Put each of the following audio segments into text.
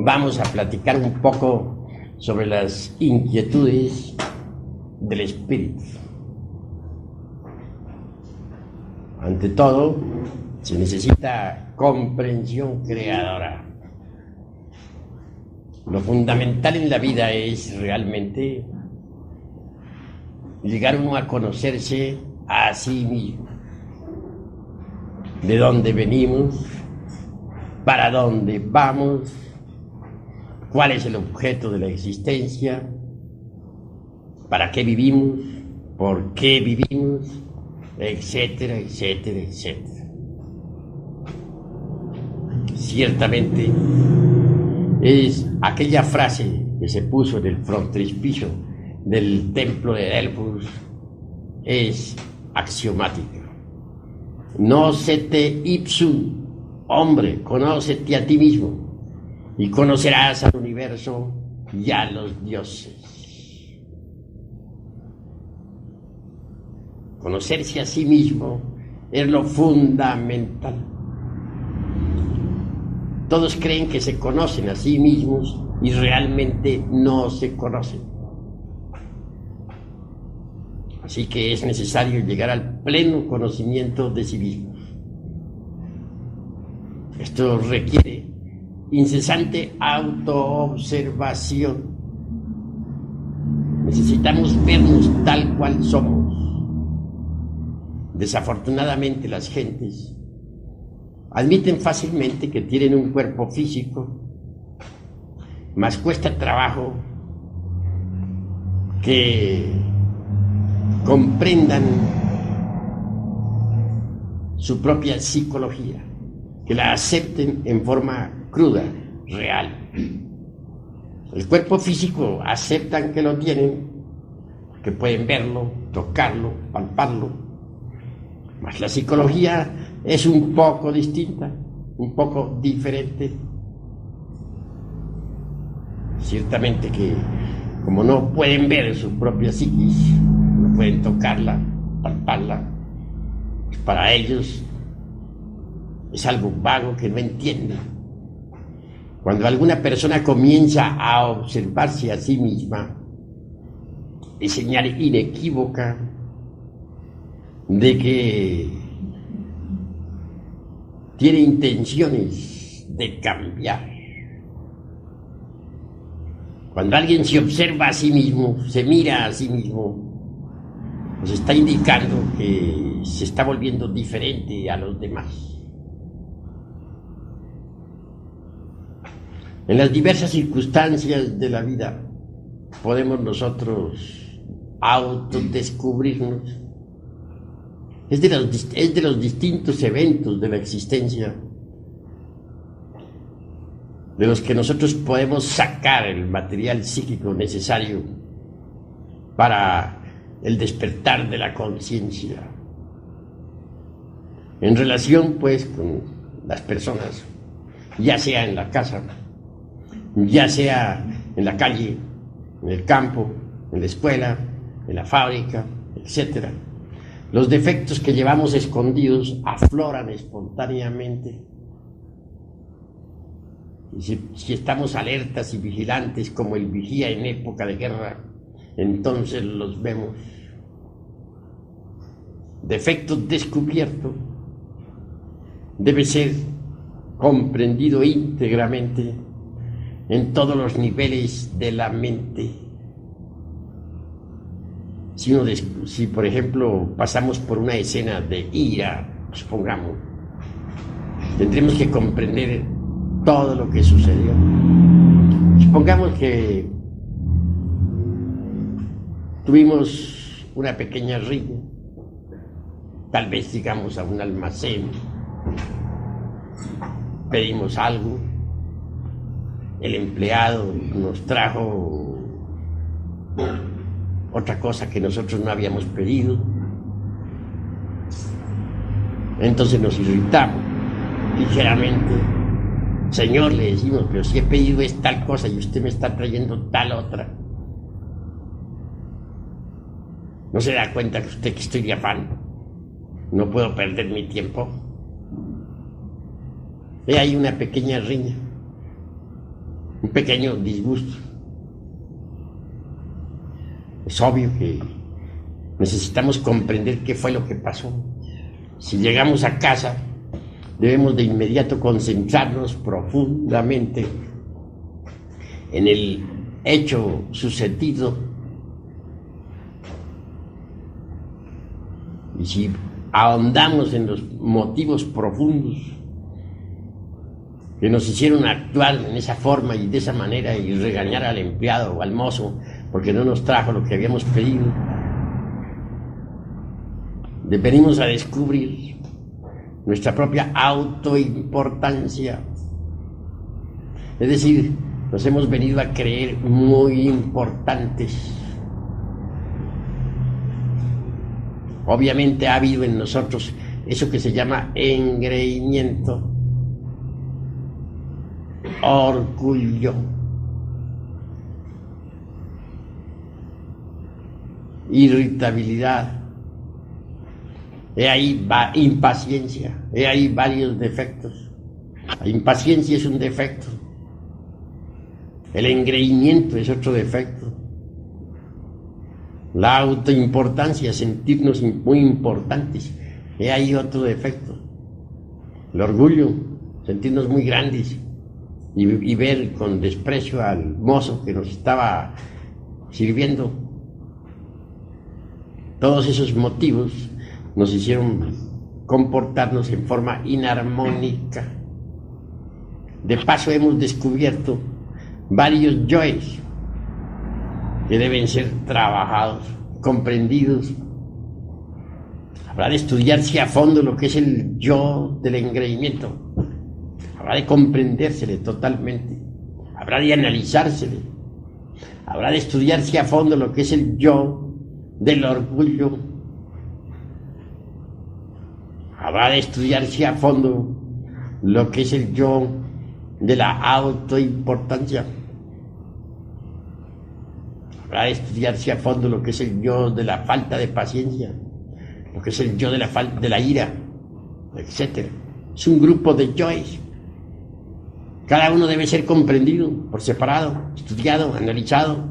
vamos a platicar un poco sobre las inquietudes del espíritu. Ante todo, se necesita comprensión creadora. Lo fundamental en la vida es realmente llegar uno a conocerse a sí mismo. De dónde venimos, para dónde vamos, cuál es el objeto de la existencia, para qué vivimos, por qué vivimos, etcétera, etcétera, etcétera. Ciertamente es aquella frase que se puso en el frontispicio del templo de Delfos, es axiomática. Nocete ipsum, hombre, conócete a ti mismo y conocerás al universo y a los dioses. Conocerse a sí mismo es lo fundamental. Todos creen que se conocen a sí mismos y realmente no se conocen. Así que es necesario llegar al pleno conocimiento de sí mismos. Esto requiere incesante autoobservación. Necesitamos vernos tal cual somos. Desafortunadamente las gentes admiten fácilmente que tienen un cuerpo físico, mas cuesta trabajo que comprendan su propia psicología, que la acepten en forma cruda, real. El cuerpo físico aceptan que lo tienen, que pueden verlo, tocarlo, palparlo, mas la psicología es un poco distinta, un poco diferente. Ciertamente que como no pueden ver su propia psiquis, no pueden tocarla, palparla, pues para ellos es algo vago que no entienden. Cuando alguna persona comienza a observarse a sí misma, es señal inequívoca de que tiene intenciones de cambiar. Cuando alguien se observa a sí mismo, se mira a sí mismo, nos está indicando que se está volviendo diferente a los demás. En las diversas circunstancias de la vida podemos nosotros autodescubrirnos. Es de los distintos eventos de la existencia de los que nosotros podemos sacar el material psíquico necesario para el despertar de la conciencia. En relación, pues, con las personas, ya sea en la casa, ya sea en la calle, en el campo, en la escuela, en la fábrica, etcétera. Los defectos que llevamos escondidos afloran espontáneamente. Y si estamos alertas y vigilantes como el vigía en época de guerra, entonces los vemos. Defecto descubierto debe ser comprendido íntegramente en todos los niveles de la mente. Si por ejemplo pasamos por una escena de ira, supongamos, tendremos que comprender todo lo que sucedió. Supongamos que tuvimos una pequeña riña, tal vez llegamos a un almacén, pedimos algo, el empleado nos trajo otra cosa que nosotros no habíamos pedido, entonces nos irritamos ligeramente. Señor, le decimos, pero si he pedido es tal cosa y usted me está trayendo tal otra. ¿No se da cuenta que usted que estoy de afán? No puedo perder mi tiempo. He ahí una pequeña riña. un pequeño disgusto. Es obvio que necesitamos comprender qué fue lo que pasó. Si llegamos a casa, debemos de inmediato concentrarnos profundamente en el hecho sucedido. Y si ahondamos en los motivos profundos que nos hicieron actuar en esa forma y de esa manera y regañar al empleado o al mozo porque no nos trajo lo que habíamos pedido, venimos a descubrir nuestra propia autoimportancia. Es decir, nos hemos venido a creer muy importantes. Obviamente ha habido en nosotros eso que se llama engreimiento, orgullo, irritabilidad, ahí va impaciencia, ahí varios defectos. La impaciencia es un defecto, el engreimiento es otro defecto, la autoimportancia, sentirnos muy importantes, ahí otro defecto, el orgullo, sentirnos muy grandes y ver con desprecio al mozo que nos estaba sirviendo. Todos esos motivos nos hicieron comportarnos en forma inarmónica. De paso hemos descubierto varios yoes que deben ser trabajados, comprendidos. Habrá de estudiarse a fondo lo que es el yo del engreimiento. Habrá de comprendérsele totalmente. Habrá de analizársele. Habrá de estudiarse a fondo lo que es el yo del orgullo. Habrá de estudiarse a fondo lo que es el yo de la autoimportancia. Habrá de estudiarse a fondo lo que es el yo de la falta de paciencia, lo que es el yo de la ira, etc. Es un grupo de yoes. Cada uno debe ser comprendido por separado, estudiado, analizado.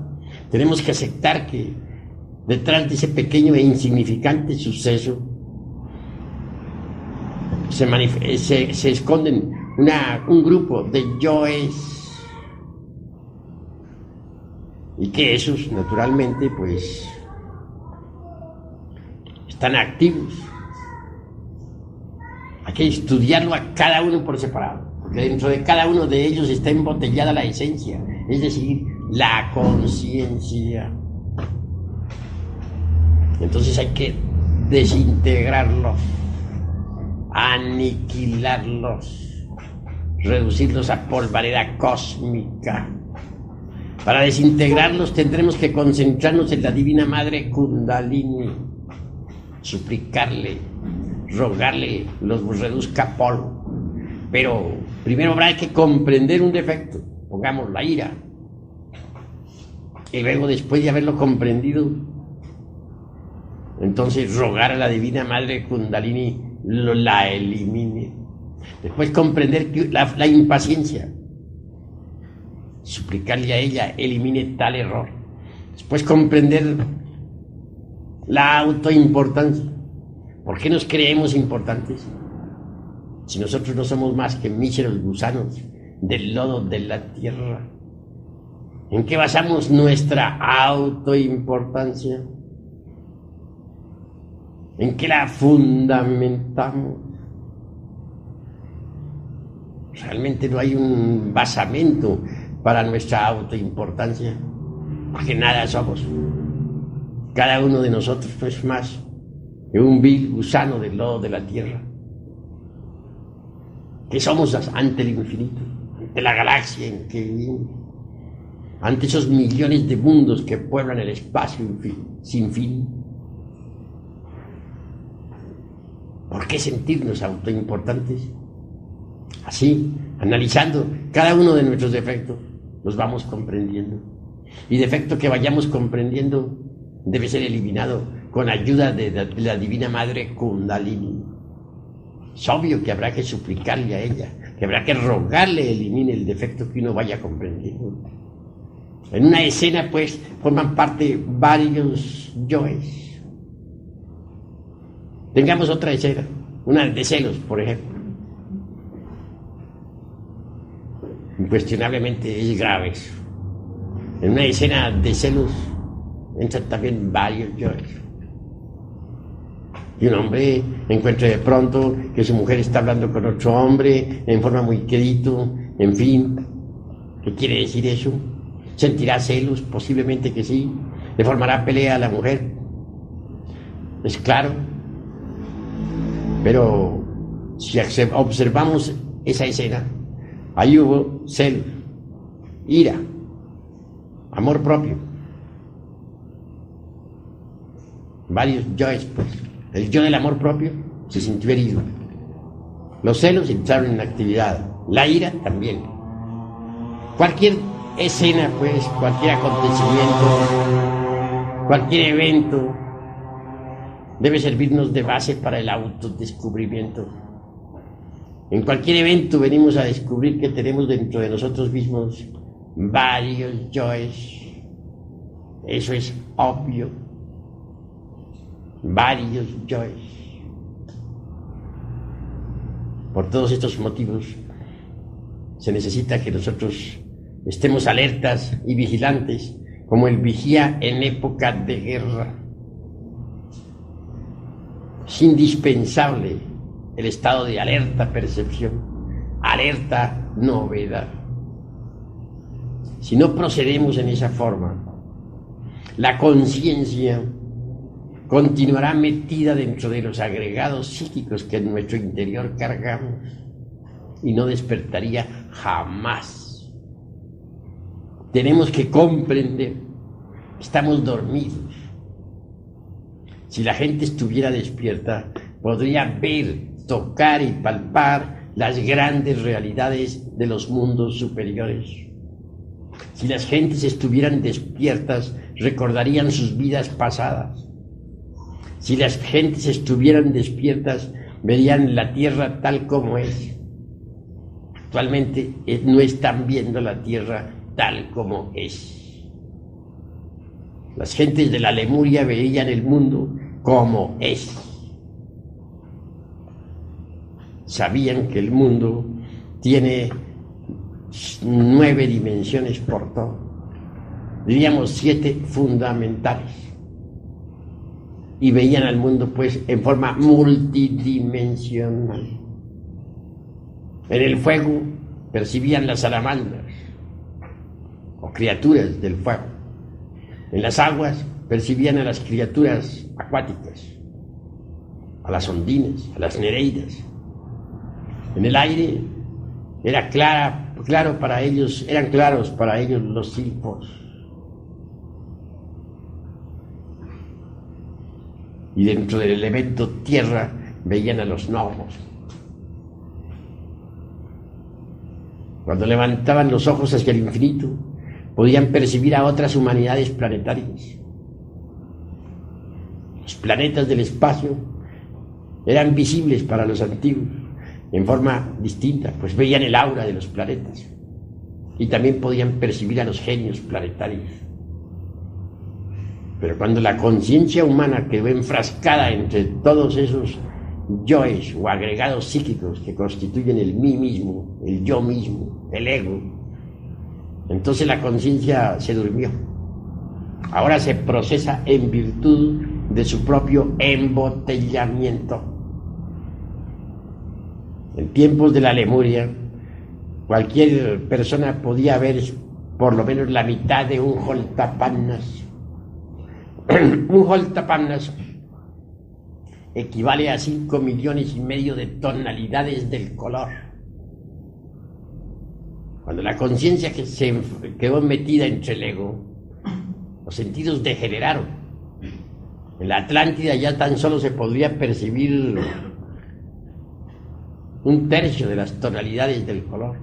Tenemos que aceptar que detrás de ese pequeño e insignificante suceso se esconden un grupo de yoes, y que esos naturalmente pues están activos. Hay que estudiarlo a cada uno por separado, porque dentro de cada uno de ellos está embotellada la esencia, es decir, la conciencia. Entonces hay que desintegrarlos, aniquilarlos, reducirlos a polvareda cósmica. Para desintegrarlos tendremos que concentrarnos en la Divina Madre Kundalini, suplicarle, rogarle los reduzca a polvo. Pero primero habrá que comprender un defecto, pongamos la ira, y luego después de haberlo comprendido, entonces rogar a la Divina Madre Kundalini la elimine. Después comprender que la impaciencia, suplicarle a ella elimine tal error. Después comprender la autoimportancia. ¿Por qué nos creemos importantes? Si nosotros no somos más que míseros gusanos del lodo de la tierra. ¿En qué basamos nuestra autoimportancia? ¿En qué la fundamentamos? Realmente no hay un basamento para nuestra autoimportancia, porque nada somos. Cada uno de nosotros no es más que un vil gusano del lodo de la tierra. ¿Qué somos ante el infinito? Ante la galaxia en que vivimos, ante esos millones de mundos que pueblan el espacio sin fin. ¿Por qué sentirnos autoimportantes? Así, analizando cada uno de nuestros defectos, los vamos comprendiendo. Y defecto que vayamos comprendiendo debe ser eliminado con ayuda de la Divina Madre Kundalini. Es obvio que habrá que suplicarle a ella, que habrá que rogarle elimine el defecto que uno vaya comprendiendo. En una escena, pues, forman parte varios yoes. Tengamos otra escena, una de celos, por ejemplo. Incuestionablemente es grave eso. En una escena de celos entran también varios yoes. Y un hombre encuentra de pronto que su mujer está hablando con otro hombre en forma muy quedito, en fin. ¿Qué quiere decir eso? ¿Sentirá celos? Posiblemente que sí. ¿Le formará pelea a la mujer? Es claro. Pero si observamos esa escena, ahí hubo celos, ira, amor propio. Varios yoes, pues. El yo del amor propio se sintió herido. Los celos entraron en actividad. La ira también. Cualquier escena, pues, cualquier acontecimiento, cualquier evento, debe servirnos de base para el autodescubrimiento. En cualquier evento venimos a descubrir que tenemos dentro de nosotros mismos varios yoes. Eso es obvio. Varios yoes. Por todos estos motivos se necesita que nosotros estemos alertas y vigilantes como el vigía en época de guerra. Es indispensable el estado de alerta percepción, alerta novedad. Si no procedemos en esa forma, la conciencia continuará metida dentro de los agregados psíquicos que en nuestro interior cargamos y no despertaría jamás. Tenemos que comprender que estamos dormidos. Si la gente estuviera despierta, podría ver, tocar y palpar las grandes realidades de los mundos superiores. Si las gentes estuvieran despiertas, recordarían sus vidas pasadas. Si las gentes estuvieran despiertas, verían la tierra tal como es. Actualmente no están viendo la tierra tal como es. Las gentes de la Lemuria veían el mundo como es. Sabían que el mundo tiene 9 dimensiones por todo. Diríamos 7 fundamentales. Y veían al mundo pues en forma multidimensional. En el fuego percibían las salamandras o criaturas del fuego. En las aguas percibían a las criaturas acuáticas, a las ondinas, a las nereidas. En el aire era claro para ellos, eran claros para ellos los silfos. Y dentro del elemento tierra veían a los gnomos. Cuando levantaban los ojos hacia el infinito, podían percibir a otras humanidades planetarias. Los planetas del espacio eran visibles para los antiguos en forma distinta, pues veían el aura de los planetas y también podían percibir a los genios planetarios. Pero cuando la conciencia humana quedó enfrascada entre todos esos yoes o agregados psíquicos que constituyen el mí mismo, el yo mismo, el ego, entonces la conciencia se durmió. Ahora se procesa en virtud de su propio embotellamiento. En tiempos de la Lemuria, cualquier persona podía ver por lo menos la mitad de un holtapannas. Un holtapannas equivale a 5,5 millones de tonalidades del color. Cuando la conciencia que se quedó metida entre el ego, los sentidos degeneraron. En la Atlántida ya tan solo se podría percibir 1/3 de las tonalidades del color.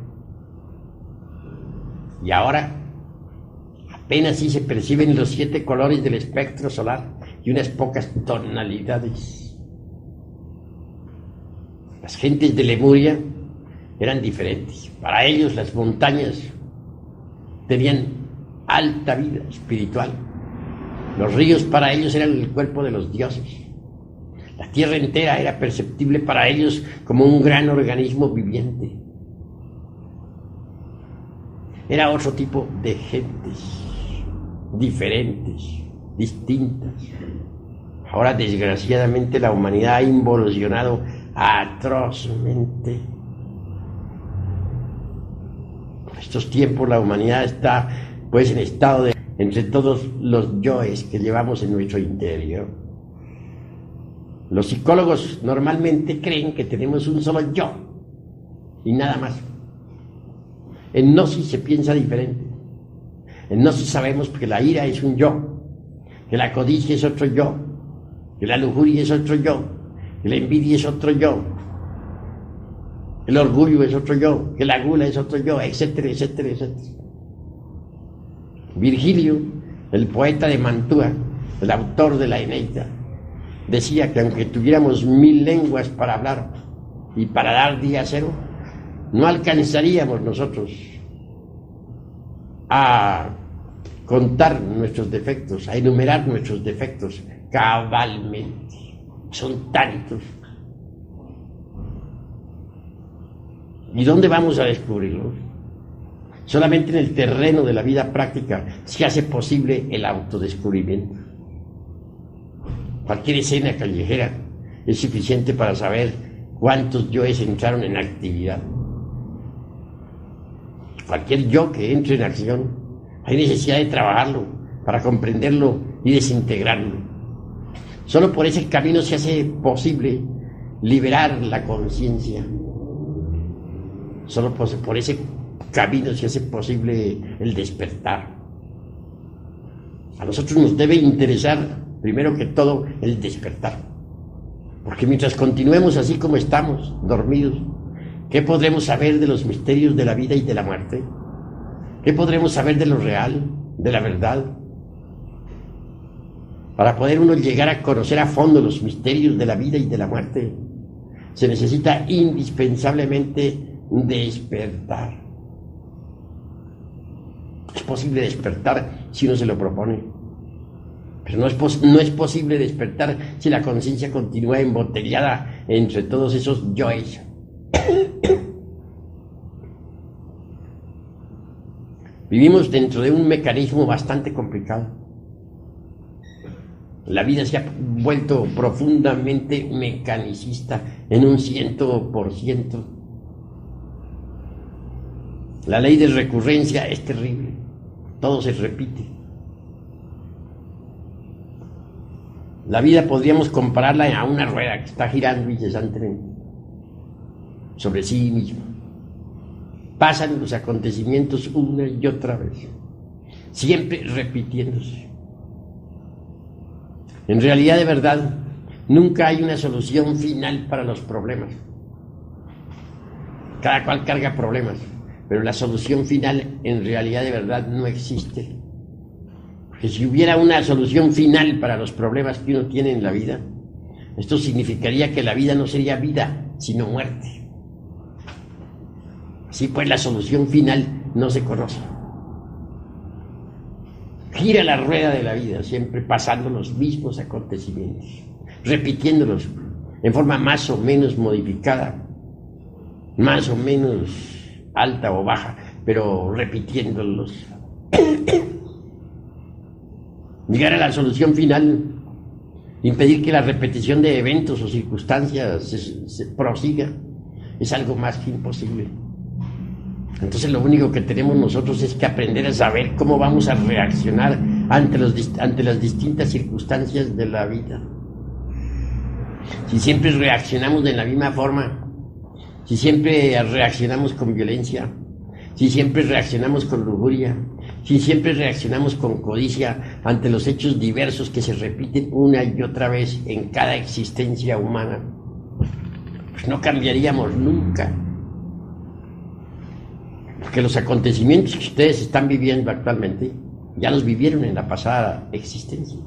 Y ahora apenas sí se perciben los 7 colores del espectro solar y unas pocas tonalidades. Las gentes de Lemuria eran diferentes. Para ellos las montañas tenían alta vida espiritual. Los ríos para ellos eran el cuerpo de los dioses. La tierra entera era perceptible para ellos como un gran organismo viviente. Era otro tipo de gentes, diferentes, distintas. Ahora, desgraciadamente, la humanidad ha involucionado atrozmente. Por estos tiempos, la humanidad está, pues, en estado de... entre todos los yoes que llevamos en nuestro interior. Los psicólogos normalmente creen que tenemos un solo yo y nada más. En Gnosis se piensa diferente. En Gnosis sabemos que la ira es un yo, que la codicia es otro yo, que la lujuria es otro yo, que la envidia es otro yo, que el orgullo es otro yo, que la gula es otro yo, etcétera, etcétera, etcétera. Virgilio, el poeta de Mantua, el autor de la Eneida, decía que aunque tuviéramos 1000 lenguas para hablar y para dar día cero, no alcanzaríamos nosotros a contar nuestros defectos, a enumerar nuestros defectos cabalmente. Son tantos. ¿Y dónde vamos a descubrirlos? Solamente en el terreno de la vida práctica se hace posible el autodescubrimiento. Cualquier escena callejera es suficiente para saber cuántos yoes entraron en actividad. Cualquier yo que entre en acción, hay necesidad de trabajarlo para comprenderlo y desintegrarlo. Solo por ese camino se hace posible liberar la conciencia. Solo por ese camino se hace posible el despertar. A nosotros nos debe interesar, primero que todo, el despertar. Porque mientras continuemos así como estamos, dormidos, ¿qué podremos saber de los misterios de la vida y de la muerte? ¿Qué podremos saber de lo real, de la verdad? Para poder uno llegar a conocer a fondo los misterios de la vida y de la muerte, se necesita indispensablemente despertar. Es posible despertar si uno se lo propone, pero no es posible despertar si la conciencia continúa embotellada entre todos esos yoes. Vivimos dentro de un mecanismo bastante complicado. La vida se ha vuelto profundamente mecanicista en un 100%. La ley de recurrencia es terrible. Todo se repite. La vida podríamos compararla a una rueda que está girando incesantemente sobre sí misma. Pasan los acontecimientos una y otra vez, siempre repitiéndose. En realidad, de verdad, nunca hay una solución final para los problemas. Cada cual carga problemas, pero la solución final en realidad de verdad no existe. Porque si hubiera una solución final para los problemas que uno tiene en la vida, esto significaría que la vida no sería vida, sino muerte. Así pues, la solución final no se conoce. Gira la rueda de la vida, siempre pasando los mismos acontecimientos, repitiéndolos en forma más o menos modificada, más o menos alta o baja, pero repitiéndolos. Llegar a la solución final, impedir que la repetición de eventos o circunstancias se prosiga, es algo más que imposible. Entonces lo único que tenemos nosotros es que aprender a saber cómo vamos a reaccionar ante las distintas circunstancias de la vida. Si siempre reaccionamos de la misma forma, si siempre reaccionamos con violencia, si siempre reaccionamos con lujuria, si siempre reaccionamos con codicia ante los hechos diversos que se repiten una y otra vez en cada existencia humana, pues no cambiaríamos nunca. Porque los acontecimientos que ustedes están viviendo actualmente ya los vivieron en la pasada existencia.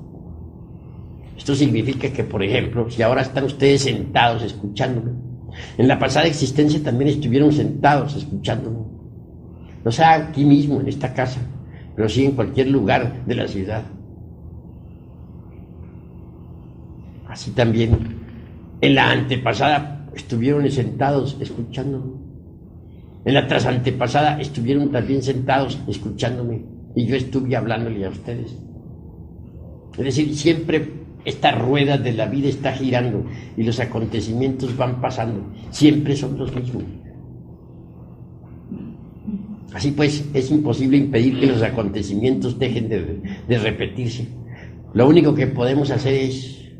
Esto significa que, por ejemplo, si ahora están ustedes sentados escuchándome, En la pasada existencia también estuvieron sentados escuchándome. No sea aquí mismo, en esta casa, pero sí en cualquier lugar de la ciudad. Así también, en la antepasada estuvieron sentados escuchándome. En la trasantepasada estuvieron también sentados escuchándome. Y yo estuve hablándole a ustedes. Es decir, siempre esta rueda de la vida está girando y los acontecimientos van pasando. Siempre son los mismos. Así pues, es imposible impedir que los acontecimientos dejen de repetirse. Lo único que podemos hacer es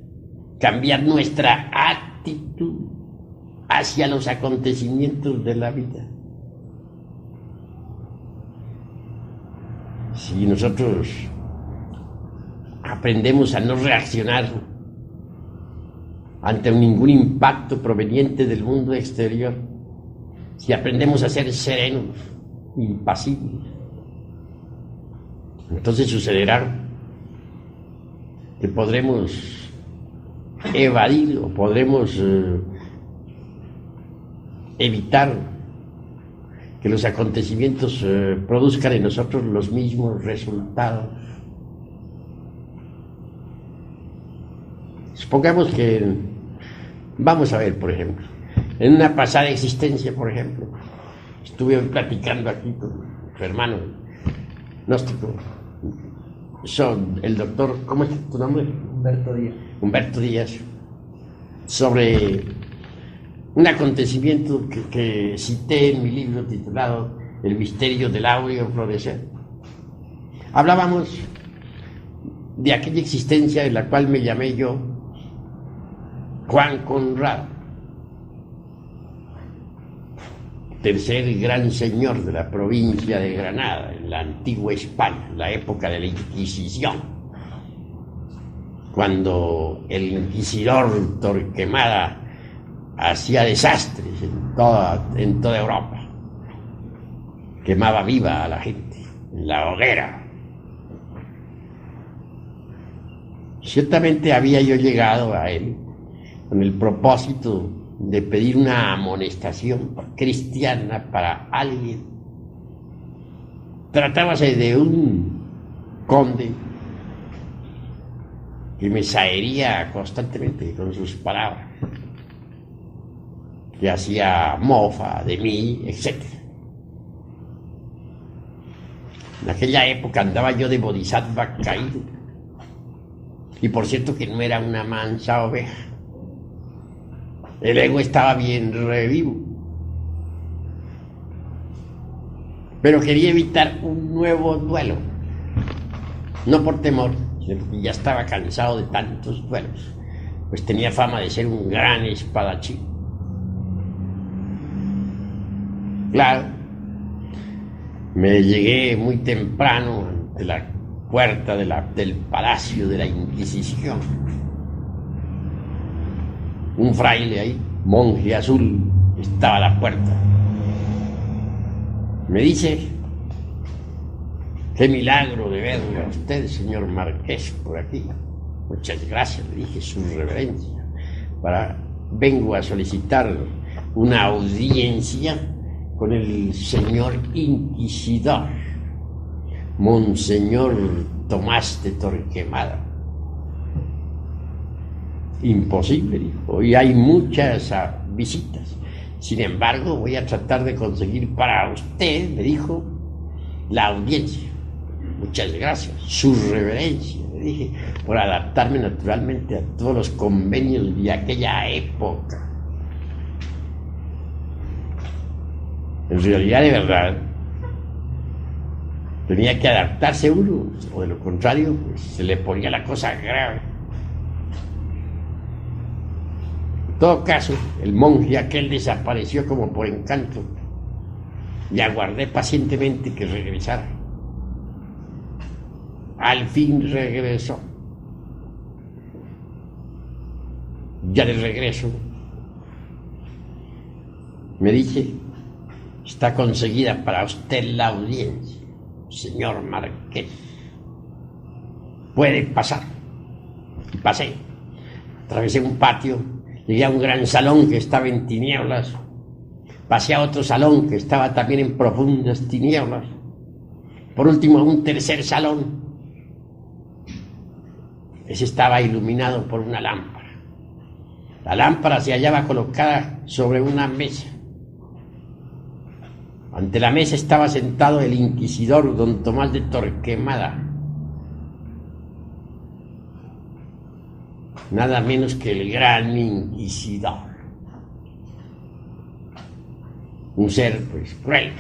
cambiar nuestra actitud hacia los acontecimientos de la vida. Si nosotros aprendemos a no reaccionar ante ningún impacto proveniente del mundo exterior, si aprendemos a ser serenos, impasibles, entonces sucederá que podremos evadir o podremos evitar que los acontecimientos produzcan en nosotros los mismos resultados. Supongamos que, vamos a ver, por ejemplo, en una pasada existencia, por ejemplo, estuve platicando aquí con su hermano gnóstico, el doctor, ¿cómo es tu nombre? Humberto Díaz. Humberto Díaz, sobre un acontecimiento que cité en mi libro titulado El misterio del áureo florecer. Hablábamos de aquella existencia en la cual me llamé yo Juan Conrado, tercer gran señor de la provincia de Granada, en la antigua España, en la época de la Inquisición, cuando el inquisidor Torquemada hacía desastres en toda Europa, quemaba viva a la gente en la hoguera. Ciertamente había yo llegado a él con el propósito de pedir una amonestación cristiana para alguien. Tratábase de un conde que me saería constantemente con sus palabras, que hacía mofa de mí, etc. En aquella época andaba yo de bodhisattva caído, y por cierto que no era una mansa oveja. El ego estaba bien revivo, pero quería evitar un nuevo duelo, no por temor, sino porque ya estaba cansado de tantos duelos, pues tenía fama de ser un gran espadachín. Claro, me llegué muy temprano ante la puerta del Palacio de la Inquisición. Un fraile ahí, monje azul, estaba a la puerta. Me dice: qué milagro de verle a usted, señor Marqués, por aquí. Muchas gracias, le dije, su reverencia. Vengo a solicitar una audiencia con el señor inquisidor, Monseñor Tomás de Torquemada. Imposible, dijo. Hoy hay muchas visitas. Sin embargo, voy a tratar de conseguir para usted, me dijo, la audiencia. Muchas gracias, su reverencia, le dije, por adaptarme naturalmente a todos los convenios de aquella época. En realidad, de verdad, tenía que adaptarse uno, o de lo contrario, pues, se le ponía la cosa grave. En todo caso, el monje aquel desapareció como por encanto, y aguardé pacientemente que regresara. Al fin regresó. Ya de regreso, me dice: está conseguida para usted la audiencia, señor Marqués. Puede pasar. Y pasé. Atravesé un patio, Llegué a un gran salón que estaba en tinieblas. Pasé a otro salón que estaba también en profundas tinieblas. Por último, a un tercer salón. Ese estaba iluminado por una lámpara. La lámpara se hallaba colocada sobre una mesa. Ante la mesa estaba sentado el inquisidor don Tomás de Torquemada. Nada menos que el gran inquisidor. Un ser, pues, cruel.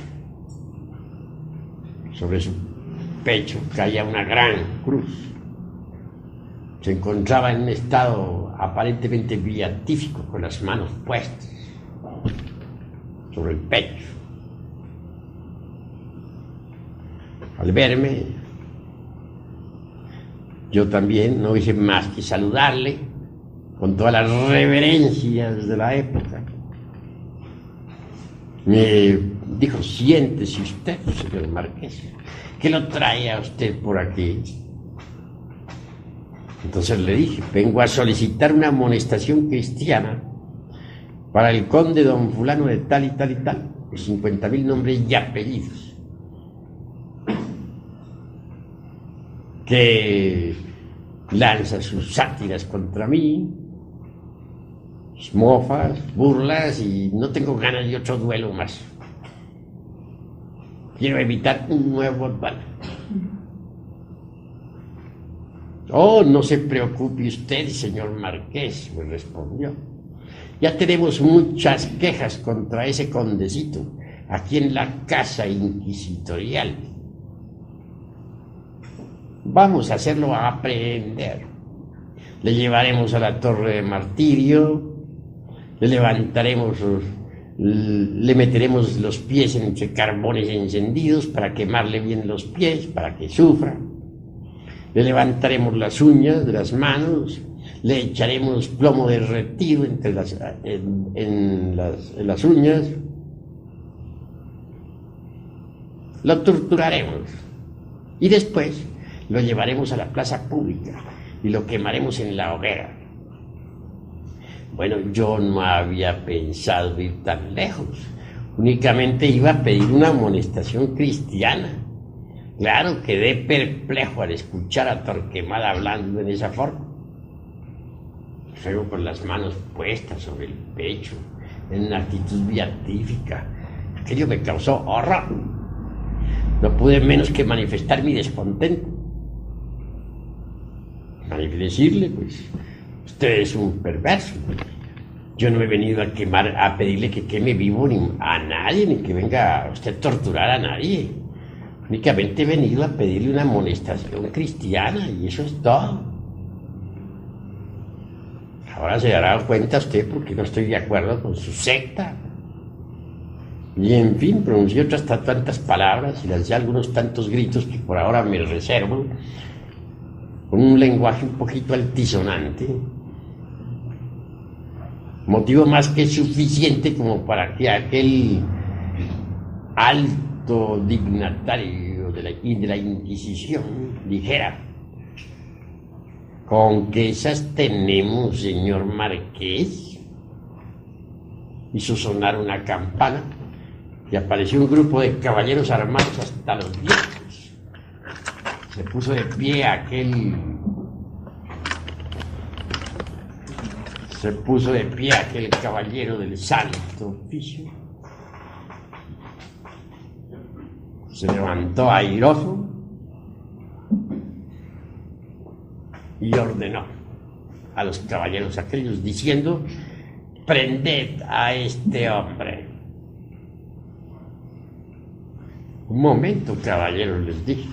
Sobre su pecho caía una gran cruz. Se encontraba en un estado aparentemente beatífico, con las manos puestas sobre el pecho. Al verme, yo también no hice más que saludarle con todas las reverencias de la época. Me dijo: siéntese usted, señor Marqués, ¿qué lo trae a usted por aquí? Entonces le dije: vengo a solicitar una amonestación cristiana para el conde don fulano de tal y tal y tal, de 50.000 nombres y apellidos, que lanza sus sátiras contra mí, mofas, burlas, y no tengo ganas de otro duelo más. Quiero evitar un nuevo duelo. Oh, no se preocupe usted, señor Marqués, me respondió. Ya tenemos muchas quejas contra ese condecito aquí en la casa inquisitorial. Vamos a hacerlo aprehender. Le llevaremos a la torre de martirio, le levantaremos, le meteremos los pies entre carbones encendidos para quemarle bien los pies, para que sufra. Le levantaremos las uñas de las manos, le echaremos plomo derretido en las uñas, lo torturaremos y después lo llevaremos a la plaza pública y lo quemaremos en la hoguera. Bueno, yo no había pensado ir tan lejos, únicamente iba a pedir una amonestación cristiana. Claro, quedé perplejo al escuchar a Torquemada hablando en esa forma. Luego con las manos puestas sobre el pecho, en una actitud beatífica. Aquello me causó horror. No pude menos que manifestar mi descontento. Decirle, pues, usted es un perverso. Yo no he venido a pedirle que queme vivo a nadie, ni que venga usted a torturar a nadie. Únicamente he venido a pedirle una amonestación cristiana y eso es todo. Ahora se dará cuenta usted porque no estoy de acuerdo con su secta. Y en fin, pronuncié otras tantas palabras y lancé algunos tantos gritos que por ahora me reservo, con un lenguaje un poquito altisonante, motivo más que suficiente como para que aquel alto dignatario de la Inquisición dijera: ¿con qué esas tenemos, señor Marqués? Hizo sonar una campana y apareció un grupo de caballeros armados hasta los dientes. Se puso de pie aquel caballero del santo oficio. Se levantó airoso y ordenó a los caballeros aquellos diciendo: prended a este hombre. Un momento, caballeros, les dije.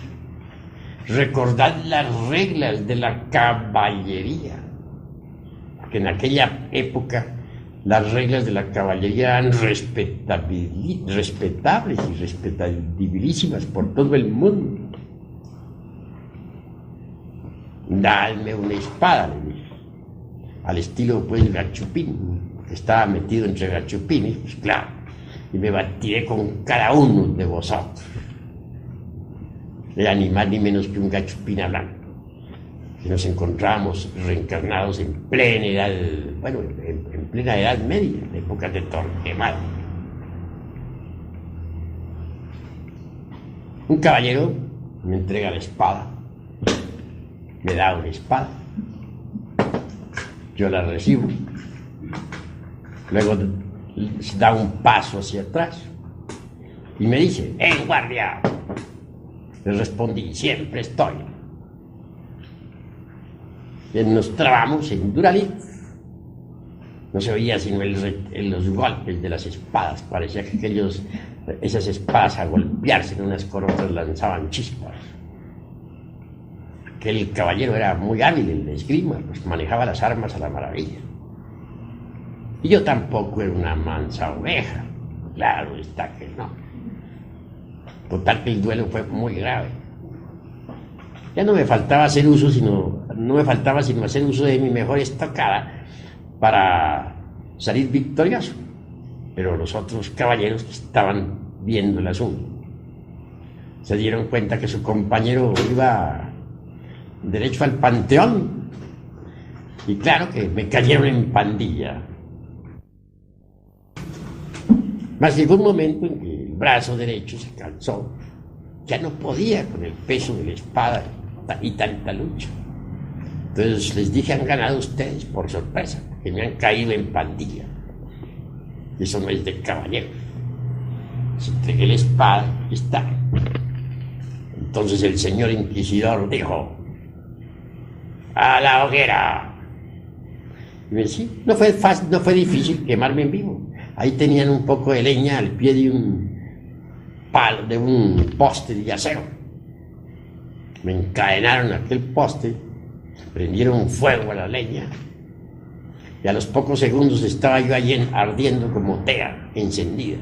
Recordad las reglas de la caballería. Porque en aquella época las reglas de la caballería eran respetables y respetabilísimas por todo el mundo. Dadme una espada, le dije. Al estilo, pues, Gachupín, que estaba metido entre gachupines, pues claro, y me batiré con cada uno de vosotros. Era ni más ni menos que un gachupina blanco, que nos encontrábamos reencarnados en plena edad, en plena Edad Media, en épocas de Torquemada. Un caballero me entrega la espada, me da una espada, yo la recibo, luego da un paso hacia atrás y me dice: ¡En guardia! Le respondí: siempre estoy. Y nos trabamos en Duralí. No se oía sino los golpes de las espadas. Parecía que esas espadas, a golpearse en unas con otras, lanzaban chispas. Aquel caballero era muy hábil en la esgrima, pues manejaba las armas a la maravilla. Y yo tampoco era una mansa oveja. Claro está que no. Total que el duelo fue muy grave. Ya no me faltaba sino hacer uso de mi mejor estocada para salir victorioso. Pero los otros caballeros que estaban viendo el asunto se dieron cuenta que su compañero iba derecho al panteón, y claro que me cayeron en pandilla. Mas llegó un momento en que el brazo derecho se cansó, ya no podía con el peso de la espada y tanta lucha. Entonces les dije: han ganado ustedes por sorpresa, que me han caído en pandilla. Eso no es de caballero. Les entregué la espada y está. Entonces el señor inquisidor dijo: ¡a la hoguera! Y me decía: no fue difícil quemarme en vivo. Ahí tenían un poco de leña al pie de un palo, de un poste de acero. Me encadenaron a aquel poste, prendieron fuego a la leña, y a los pocos segundos estaba yo allí ardiendo como tea encendida.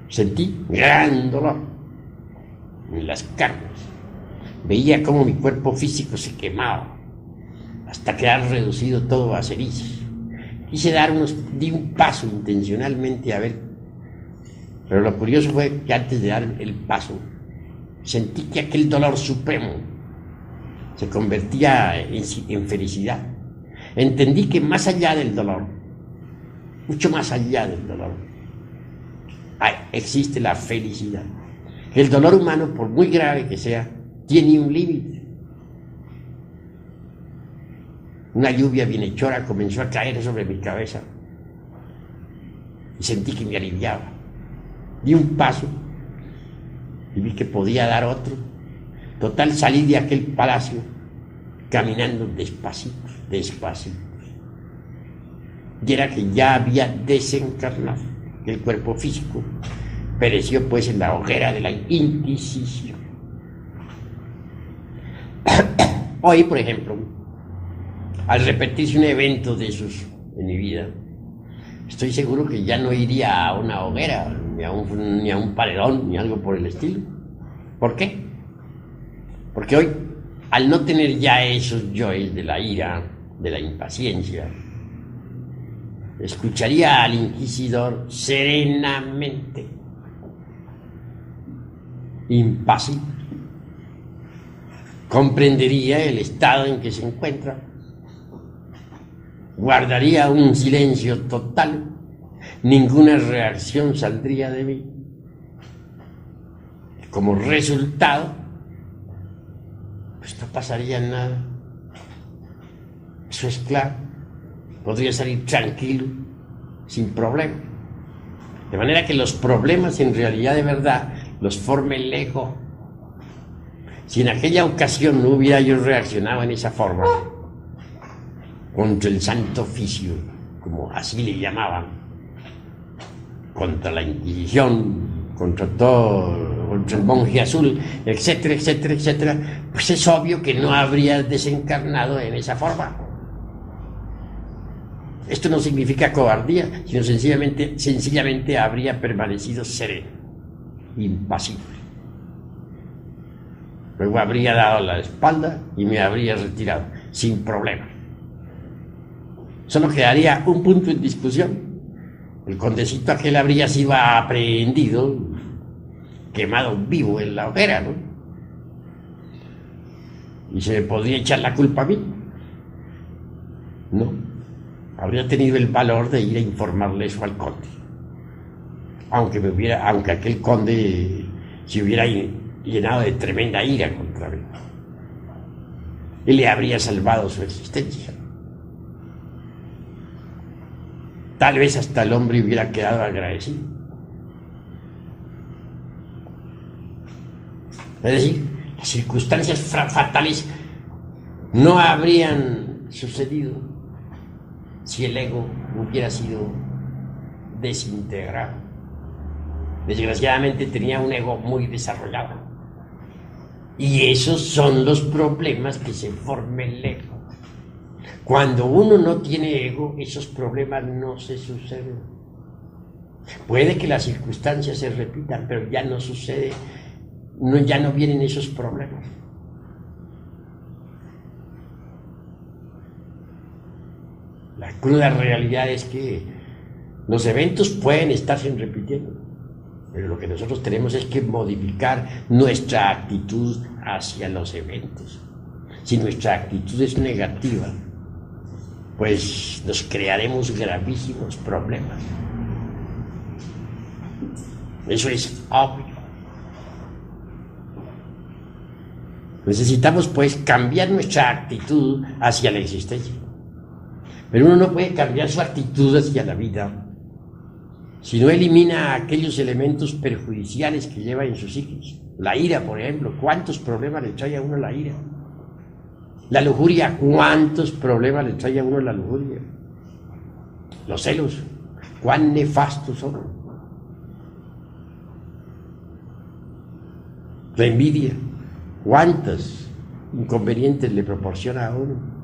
Sentí gran dolor en las carnes. Veía cómo mi cuerpo físico se quemaba hasta quedar reducido todo a cenizas. Di un paso intencionalmente a ver, pero lo curioso fue que antes de dar el paso sentí que aquel dolor supremo se convertía en felicidad. Entendí que más allá del dolor, mucho más allá del dolor, existe la felicidad. El dolor humano, por muy grave que sea, tiene un límite. Una lluvia bienhechora comenzó a caer sobre mi cabeza y sentí que me aliviaba. Di un paso y vi que podía dar otro. Total, salí de aquel palacio caminando despacito. Y era que ya había desencarnado. El cuerpo físico pereció pues en la hoguera de la Inquisición. Hoy, por ejemplo, al repetirse un evento de esos en mi vida, estoy seguro que ya no iría a una hoguera, ni a un paredón, ni algo por el estilo. ¿Por qué? Porque hoy, al no tener ya esos yoes de la ira, de la impaciencia, escucharía al inquisidor serenamente, impasible. Comprendería el estado en que se encuentra, guardaría un silencio total, ninguna reacción saldría de mí. Como resultado, pues no pasaría nada. Eso es claro. Podría salir tranquilo, sin problema. De manera que los problemas en realidad de verdad los forma el ego. Si en aquella ocasión no hubiera yo reaccionado en esa forma contra el Santo Oficio, como así le llamaban, contra la Inquisición, contra el monje azul, etcétera, etcétera, etcétera, pues es obvio que no habría desencarnado en esa forma. Esto no significa cobardía, sino sencillamente habría permanecido sereno, impasible. Luego habría dado la espalda y me habría retirado, sin problema. Solo quedaría un punto en discusión. El condecito aquel habría sido aprehendido, quemado vivo en la hoguera, ¿no? Y se me podría echar la culpa a mí. No. habría tenido el valor de ir a informarle eso al conde. Aunque aquel conde se hubiera llenado de tremenda ira contra mí. Y le habría salvado su existencia. Tal vez hasta el hombre hubiera quedado agradecido. Es decir, las circunstancias fatales no habrían sucedido si el ego hubiera sido desintegrado. Desgraciadamente tenía un ego muy desarrollado. Y esos son los problemas que se forma el ego. Cuando uno no tiene ego, esos problemas no se suceden. Puede que las circunstancias se repitan, pero ya no sucede, ya no vienen esos problemas. La cruda realidad es que los eventos pueden estarse repitiendo, pero lo que nosotros tenemos es que modificar nuestra actitud hacia los eventos. Si nuestra actitud es negativa, pues nos crearemos gravísimos problemas. Eso es obvio. Necesitamos pues cambiar nuestra actitud hacia la existencia. Pero uno no puede cambiar su actitud hacia la vida si no elimina aquellos elementos perjudiciales que lleva en su psiquis. La ira, por ejemplo, ¿cuántos problemas le trae a uno la ira? La lujuria, ¿cuántos problemas le trae a uno la lujuria? Los celos, ¿cuán nefastos son? La envidia, ¿cuántos inconvenientes le proporciona a uno?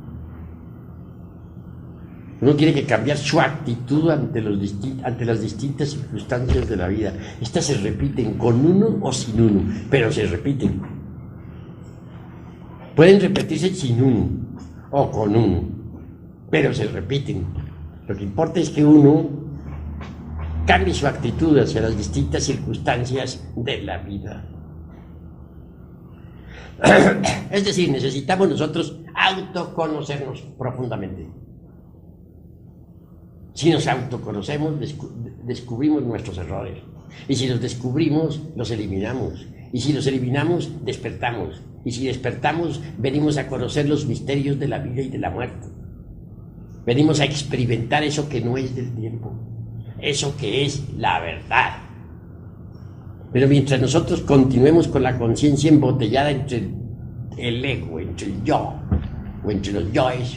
Uno tiene que cambiar su actitud ante las distintas circunstancias de la vida. Estas se repiten con uno o sin uno, pero se repiten. Pueden repetirse sin uno o con uno, pero se repiten. Lo que importa es que uno cambie su actitud hacia las distintas circunstancias de la vida. Es decir, necesitamos nosotros autoconocernos profundamente. Si nos autoconocemos, descubrimos nuestros errores. Y si los descubrimos, los eliminamos. Y si los eliminamos, despertamos. Y si despertamos, venimos a conocer los misterios de la vida y de la muerte. Venimos a experimentar eso que no es del tiempo. Eso que es la verdad. Pero mientras nosotros continuemos con la conciencia embotellada entre el ego, entre el yo, o entre los yoes,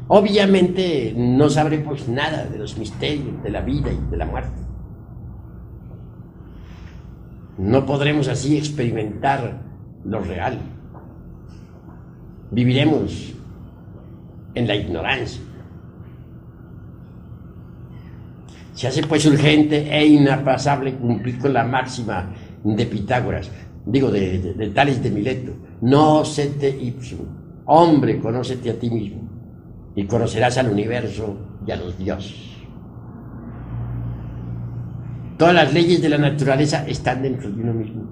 obviamente no sabremos nada de los misterios de la vida y de la muerte. No podremos así experimentar lo real. Viviremos en la ignorancia. Se hace pues urgente e inapasable cumplir con la máxima de Pitágoras, de Tales de Mileto: nocete ipsum, hombre, conócete a ti mismo, y conocerás al universo y a los dioses. Todas las leyes de la naturaleza están dentro de uno mismo.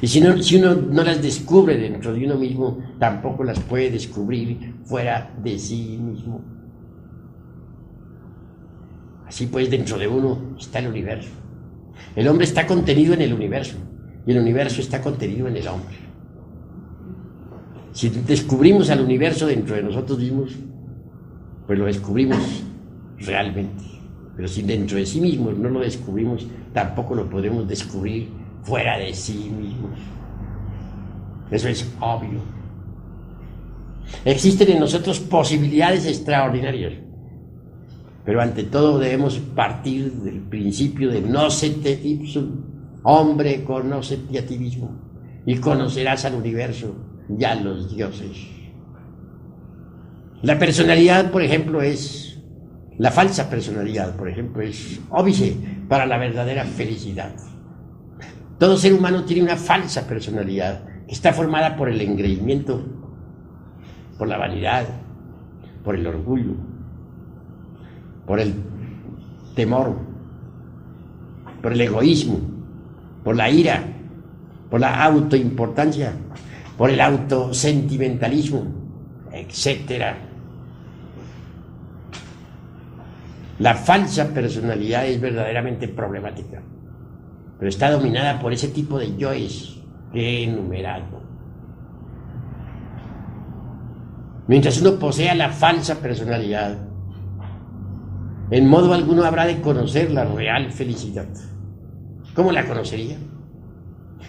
Y si uno no las descubre dentro de uno mismo, tampoco las puede descubrir fuera de sí mismo. Así pues, dentro de uno está el universo. El hombre está contenido en el universo, y el universo está contenido en el hombre. Si descubrimos al universo dentro de nosotros mismos, pues lo descubrimos realmente. Pero si dentro de sí mismos no lo descubrimos, tampoco lo podremos descubrir fuera de sí mismos. Eso es obvio. Existen en nosotros posibilidades extraordinarias, pero ante todo debemos partir del principio de nocete ipsum, hombre, conócete a ti mismo, y conocerás al universo y a los dioses. La personalidad, por ejemplo, la falsa personalidad, por ejemplo, es óbice para la verdadera felicidad. Todo ser humano tiene una falsa personalidad que está formada por el engreimiento, por la vanidad, por el orgullo, por el temor, por el egoísmo, por la ira, por la autoimportancia, por el autosentimentalismo, etcétera. La falsa personalidad es verdaderamente problemática, pero está dominada por ese tipo de yoes que he enumerado. Mientras uno posea la falsa personalidad, en modo alguno habrá de conocer la real felicidad. ¿Cómo la conocería?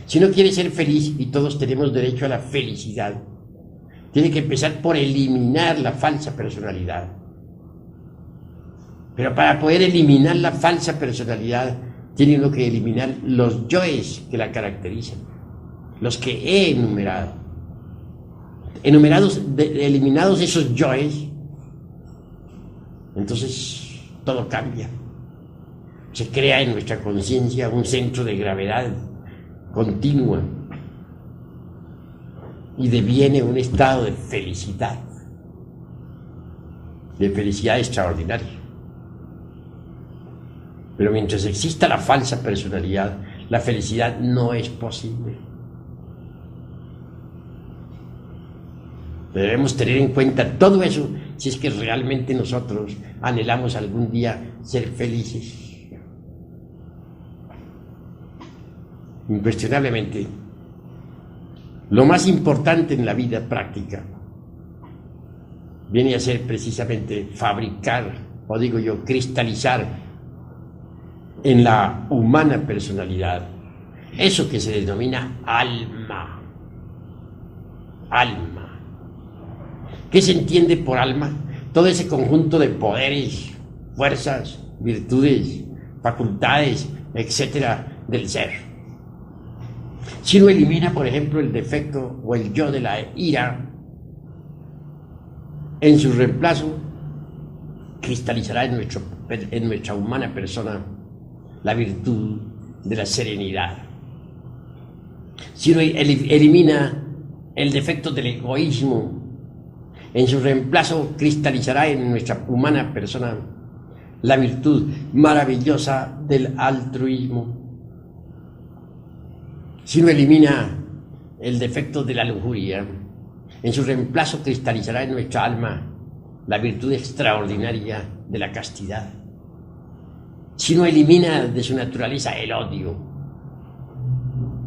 Si uno quiere ser feliz, y todos tenemos derecho a la felicidad, tiene que empezar por eliminar la falsa personalidad. Pero para poder eliminar la falsa personalidad, tiene uno que eliminar los yoes que la caracterizan, los que he enumerado. Eliminados esos yoes, entonces todo cambia. Se crea en nuestra conciencia un centro de gravedad continua y deviene un estado de felicidad extraordinaria. Pero mientras exista la falsa personalidad, la felicidad no es posible. Debemos tener en cuenta todo eso si es que realmente nosotros anhelamos algún día ser felices. Incuestionablemente, lo más importante en la vida práctica viene a ser precisamente fabricar, o digo yo, cristalizar en la humana personalidad eso que se denomina alma. Alma. ¿Qué se entiende por alma? Todo ese conjunto de poderes, fuerzas, virtudes, facultades, etcétera, del ser. Si uno elimina, por ejemplo, el defecto o el yo de la ira, en su reemplazo cristalizará en nuestra humana persona la virtud de la serenidad. Si uno elimina el defecto del egoísmo, en su reemplazo cristalizará en nuestra humana persona la virtud maravillosa del altruismo. Si uno elimina el defecto de la lujuria, en su reemplazo cristalizará en nuestra alma la virtud extraordinaria de la castidad. Si uno elimina de su naturaleza el odio,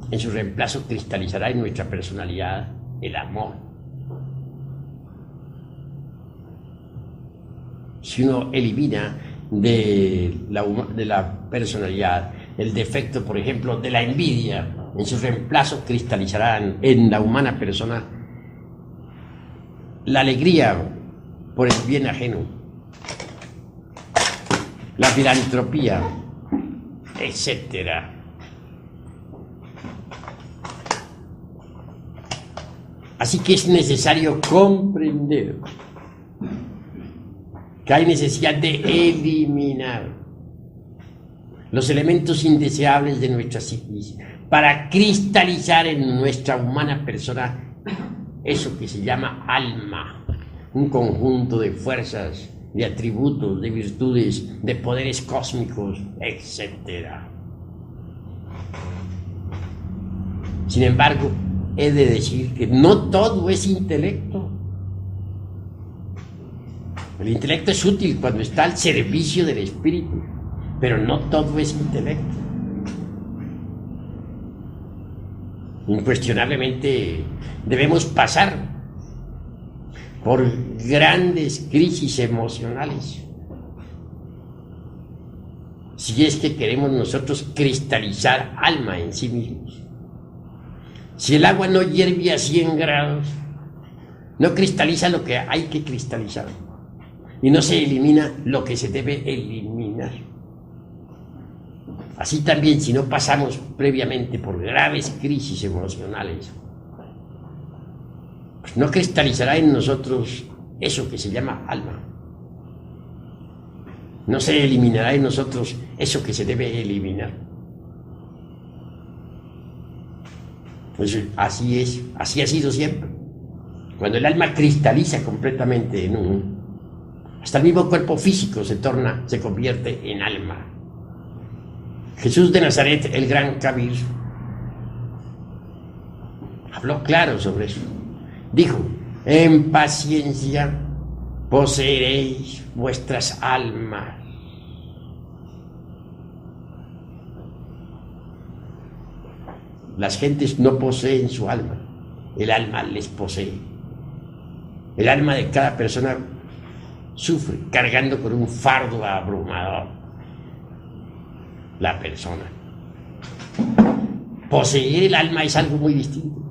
en su reemplazo cristalizará en nuestra personalidad el amor. Si uno elimina de la personalidad el defecto, por ejemplo, de la envidia, en su reemplazo cristalizarán en la humana persona la alegría por el bien ajeno, la filantropía, etcétera. Así que es necesario comprender que hay necesidad de eliminar los elementos indeseables de nuestra psiquis para cristalizar en nuestra humana persona eso que se llama alma, un conjunto de fuerzas, de atributos, de virtudes, de poderes cósmicos, etc. Sin embargo, he de decir que no todo es intelecto. El intelecto es útil cuando está al servicio del espíritu, pero no todo es intelecto. Incuestionablemente debemos pasar por grandes crisis emocionales si es que queremos nosotros cristalizar alma en sí mismos. Si el agua no hierve a 100 grados, no cristaliza lo que hay que cristalizar y no se elimina lo que se debe eliminar. Así también, si no pasamos previamente por graves crisis emocionales, pues no cristalizará en nosotros eso que se llama alma. No se eliminará en nosotros eso que se debe eliminar. Pues así es, así ha sido siempre. Cuando el alma cristaliza completamente en uno, hasta el mismo cuerpo físico se convierte en alma. Jesús de Nazaret, el gran Kabir, habló claro sobre eso. Dijo: en paciencia poseeréis vuestras almas. Las gentes no poseen su alma, el alma les posee. El alma de cada persona sufre cargando con un fardo abrumador. La persona. Poseer el alma es algo muy distinto.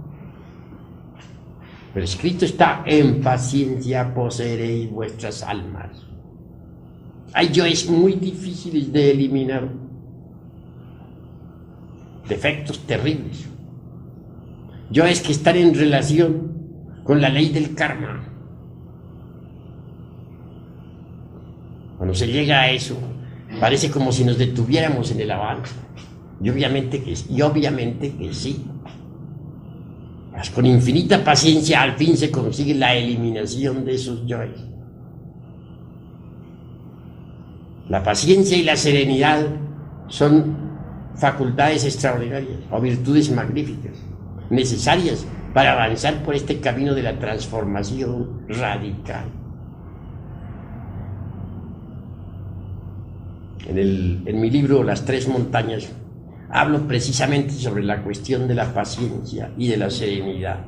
Pero escrito está: en paciencia poseeréis vuestras almas. Hay yoes muy difíciles de eliminar. Defectos terribles. Yoes que están en relación con la ley del karma. Cuando se llega a eso, parece como si nos detuviéramos en el avance. Y obviamente que sí. Mas con infinita paciencia al fin se consigue la eliminación de esos yoes. La paciencia y la serenidad son facultades extraordinarias o virtudes magníficas, necesarias para avanzar por este camino de la transformación radical. En mi libro Las Tres Montañas hablo precisamente sobre la cuestión de la paciencia y de la serenidad.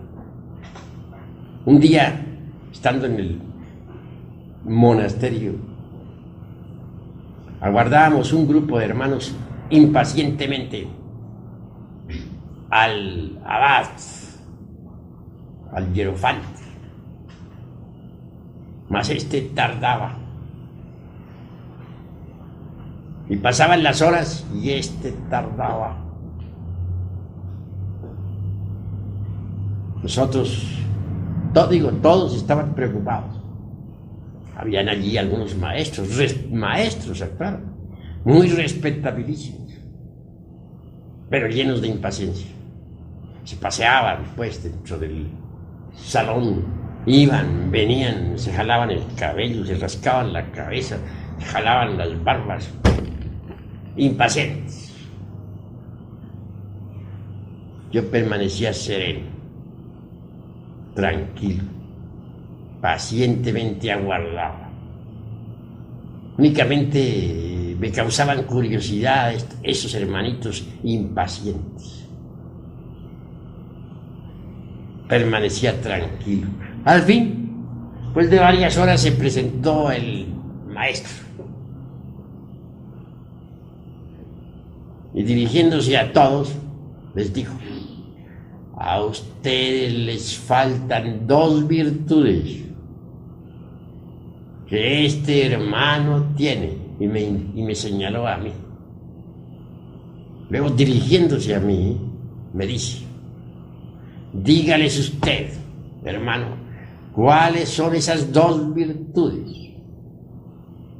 Un día, estando en el monasterio, aguardábamos un grupo de hermanos impacientemente al abad, al hierofante, mas este tardaba. Y pasaban las horas y este tardaba. Nosotros, todos estaban preocupados. Habían allí algunos maestros, claro, muy respetabilísimos, pero llenos de impaciencia. Se paseaban, pues, dentro del salón, iban, venían, se jalaban el cabello, se rascaban la cabeza, se jalaban las barbas, impacientes. Yo permanecía sereno, tranquilo, pacientemente aguardaba. Únicamente me causaban curiosidad esos hermanitos impacientes. Permanecía tranquilo. Al fin, después de varias horas, se presentó el maestro. Y dirigiéndose a todos, les dijo: a ustedes les faltan dos virtudes que este hermano tiene. Y me señaló a mí. Luego, dirigiéndose a mí, me dice: dígales usted, hermano, ¿cuáles son esas dos virtudes?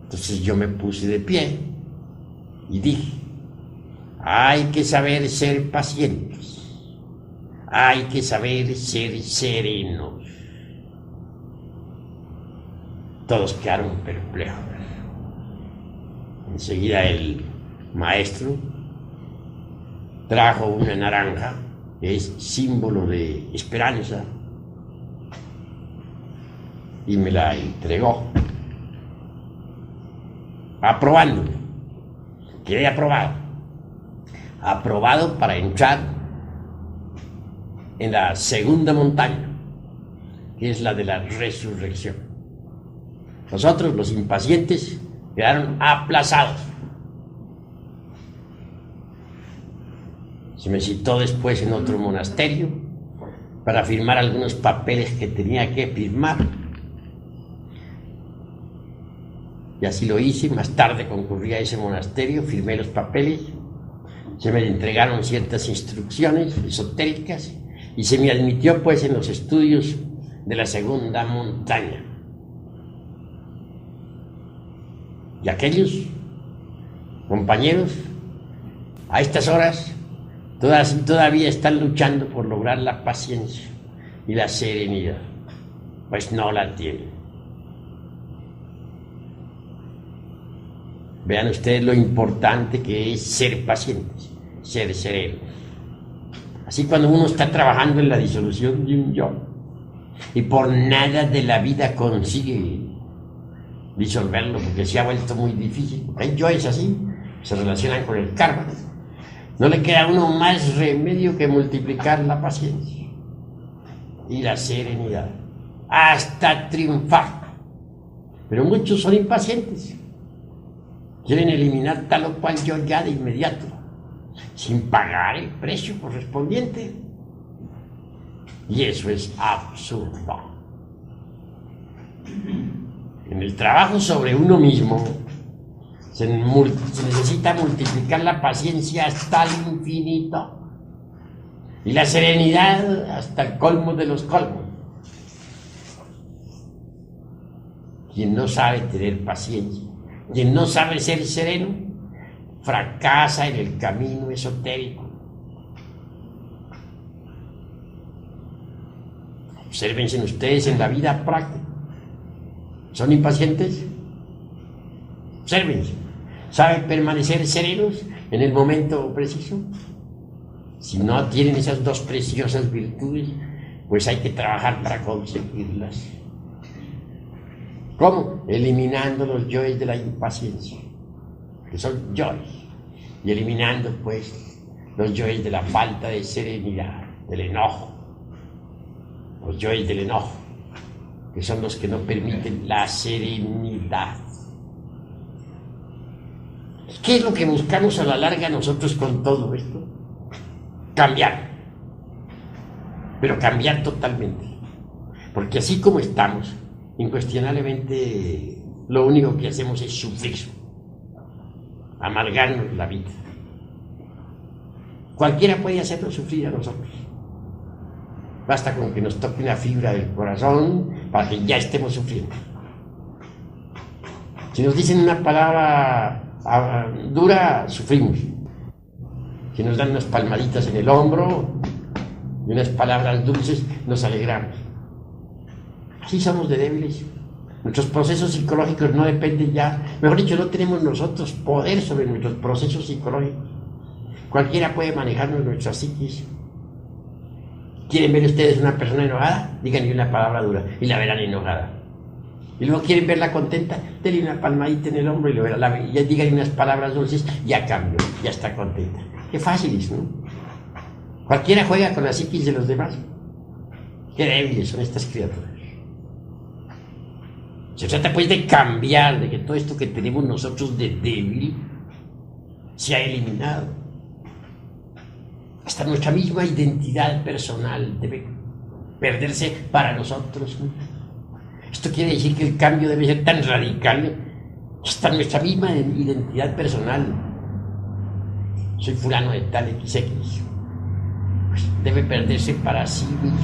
Entonces yo me puse de pie y dije: hay que saber ser pacientes, hay que saber ser serenos. Todos quedaron perplejos. Enseguida el maestro trajo una naranja, que es símbolo de esperanza, y me la entregó, aprobándome. Quedé aprobado para entrar en la segunda montaña, que es la de la resurrección. Nosotros, los impacientes, quedaron aplazados. Se me citó después en otro monasterio para firmar algunos papeles que tenía que firmar. Y así lo hice. Más tarde concurrí a ese monasterio, firmé los papeles, se me entregaron ciertas instrucciones esotéricas y se me admitió pues en los estudios de la segunda montaña. Y aquellos compañeros, a estas horas, todavía están luchando por lograr la paciencia y la serenidad, pues no la tienen. Vean ustedes lo importante que es ser pacientes, ser serenos. Así, cuando uno está trabajando en la disolución de un yo y por nada de la vida consigue disolverlo porque se ha vuelto muy difícil. Hay yoes así, se relacionan con el karma. No le queda a uno más remedio que multiplicar la paciencia y la serenidad hasta triunfar. Pero muchos son impacientes. Quieren eliminar tal o cual yo ya de inmediato, sin pagar el precio correspondiente. Y eso es absurdo. En el trabajo sobre uno mismo se necesita multiplicar la paciencia hasta el infinito y la serenidad hasta el colmo de los colmos. Quien no sabe tener paciencia, quien no sabe ser sereno, fracasa en el camino esotérico. Obsérvense ustedes en la vida práctica. ¿Son impacientes? Obsérvense. ¿Saben permanecer serenos en el momento preciso? Si no tienen esas dos preciosas virtudes, pues hay que trabajar para conseguirlas. ¿Cómo? Eliminando los yoes de la impaciencia, que son yoes, y eliminando pues los yoes de la falta de serenidad, del enojo, los yoes del enojo, que son los que no permiten la serenidad. ¿Qué es lo que buscamos a la larga nosotros con todo esto? Cambiar, pero cambiar totalmente, porque así como estamos, incuestionablemente lo único que hacemos es sufrir, amargarnos la vida. Cualquiera puede hacernos sufrir a nosotros. Basta con que nos toque una fibra del corazón para que ya estemos sufriendo. Si nos dicen una palabra dura, sufrimos. Si nos dan unas palmaditas en el hombro y unas palabras dulces, nos alegramos. Así somos de débiles. Nuestros procesos psicológicos no dependen ya, mejor dicho, no tenemos nosotros poder sobre nuestros procesos psicológicos. Cualquiera puede manejarnos nuestra psiquis. ¿Quieren ver ustedes una persona enojada? Díganle una palabra dura y la verán enojada. Y luego quieren verla contenta, denle una palmadita en el hombro y ya díganle unas palabras dulces, ya cambió, ya está contenta. Qué fácil es, ¿no? Cualquiera juega con la psiquis de los demás. Qué débiles son estas criaturas. Se trata pues de cambiar, de que todo esto que tenemos nosotros de débil se ha eliminado. Hasta nuestra misma identidad personal debe perderse para nosotros. Esto quiere decir que el cambio debe ser tan radical, hasta nuestra misma identidad personal. Soy fulano de tal XX. Pues debe perderse para sí mismo.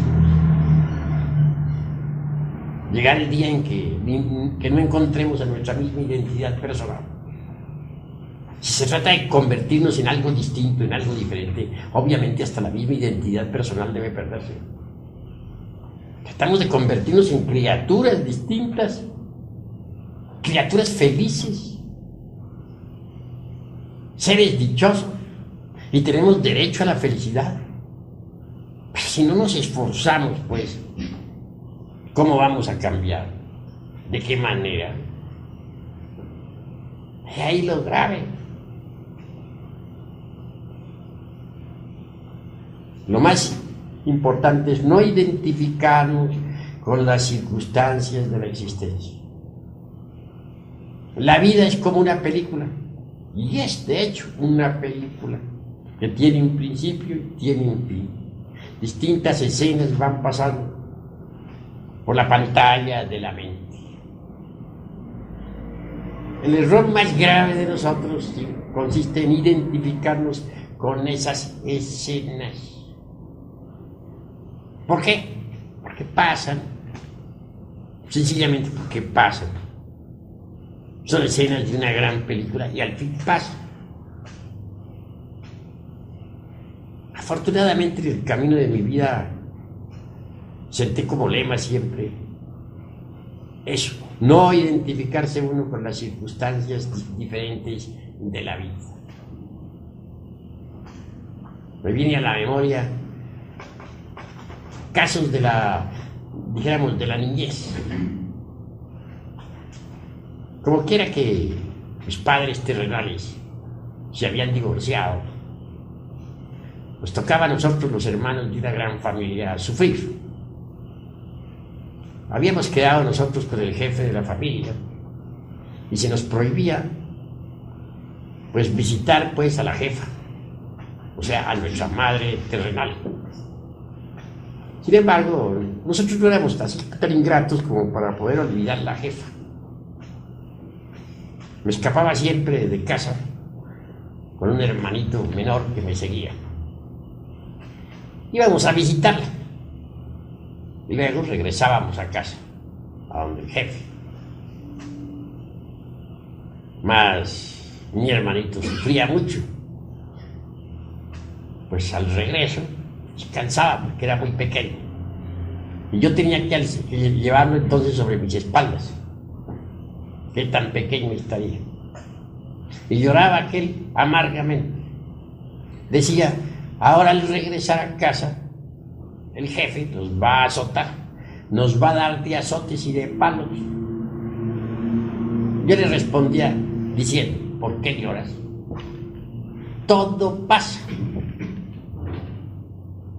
Llegar el día en que no encontremos a nuestra misma identidad personal. Si se trata de convertirnos en algo distinto, en algo diferente, obviamente hasta la misma identidad personal debe perderse. Tratamos de convertirnos en criaturas distintas, criaturas felices, seres dichosos, y tenemos derecho a la felicidad. Pero si no nos esforzamos, pues, ¿cómo vamos a cambiar? ¿De qué manera? Y ahí lo grave. Lo más importante es no identificarnos con las circunstancias de la existencia. La vida es como una película, y es de hecho una película que tiene un principio y tiene un fin. Distintas escenas van pasando por la pantalla de la mente. El error más grave de nosotros consiste en identificarnos con esas escenas. ¿Por qué? Porque pasan. Sencillamente porque pasan. Son escenas de una gran película y al fin pasan. Afortunadamente en el camino de mi vida senté como lema siempre eso, no identificarse uno con las circunstancias diferentes de la vida. Me viene a la memoria casos de la niñez. Como quiera que mis padres terrenales se habían divorciado, Nos tocaba a nosotros, los hermanos de una gran familia, sufrir. Habíamos quedado nosotros con el jefe de la familia y se nos prohibía pues visitar pues a la jefa, o sea, a nuestra madre terrenal. Sin embargo, nosotros no éramos así tan ingratos como para poder olvidar a la jefa. Me escapaba siempre de casa con un hermanito menor que me seguía. Íbamos a visitarla y luego regresábamos a casa, a donde el jefe. Mas mi hermanito sufría mucho, pues al regreso se cansaba porque era muy pequeño y yo tenía que llevarlo entonces sobre mis espaldas. Qué tan pequeño estaría. Y lloraba aquel amargamente. Decía: ahora al regresar a casa, el jefe nos va a azotar, nos va a dar de azotes y de palos. Yo le respondía diciendo: ¿por qué lloras? Todo pasa.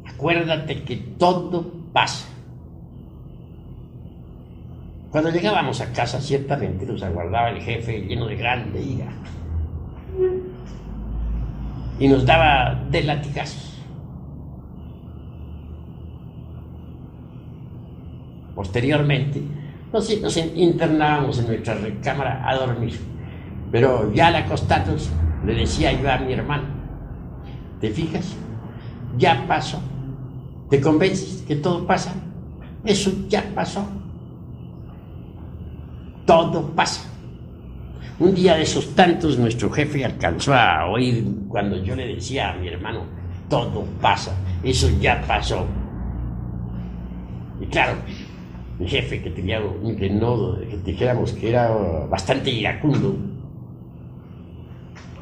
Acuérdate que todo pasa. Cuando llegábamos a casa, ciertamente nos aguardaba el jefe lleno de grande ira y nos daba de latigazos. Posteriormente, nos internábamos en nuestra recámara a dormir, pero ya al acostarnos le decía yo a mi hermano: ¿te fijas? Ya pasó. ¿Te convences que todo pasa? Eso ya pasó. Todo pasa. Un día de esos tantos, nuestro jefe alcanzó a oír cuando yo le decía a mi hermano: todo pasa, eso ya pasó. Y claro, mi jefe, que tenía que no, que dijéramos que era bastante iracundo,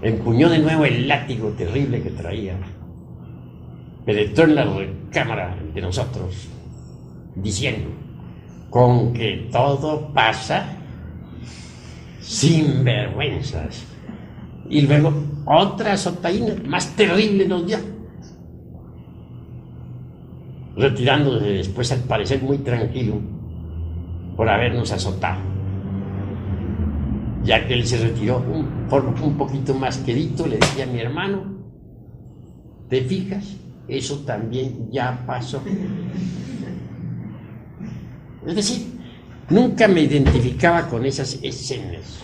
empuñó de nuevo el látigo terrible que traía, penetró en la recámara de nosotros, diciendo: con que todo pasa, sin vergüenzas. Y luego otra azotaína más terrible nos dio, retirándose después, al parecer muy tranquilo, por habernos azotado. Ya que él se retiró un poquito más quedito, le decía a mi hermano: ¿te fijas? Eso también ya pasó. Es decir, nunca me identificaba con esas escenas.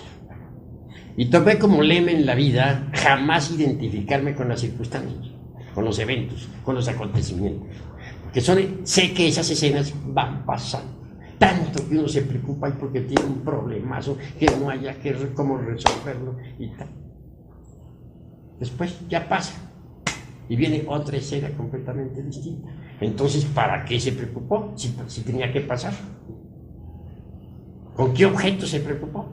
Y tomé como lema en la vida jamás identificarme con las circunstancias, con los eventos, con los acontecimientos. Porque sé que esas escenas van pasando. Tanto que uno se preocupa y porque tiene un problemazo que no haya cómo resolverlo y tal. Después ya pasa y viene otra escena completamente distinta. Entonces, ¿para qué se preocupó si tenía que pasar? ¿Con qué objeto se preocupó?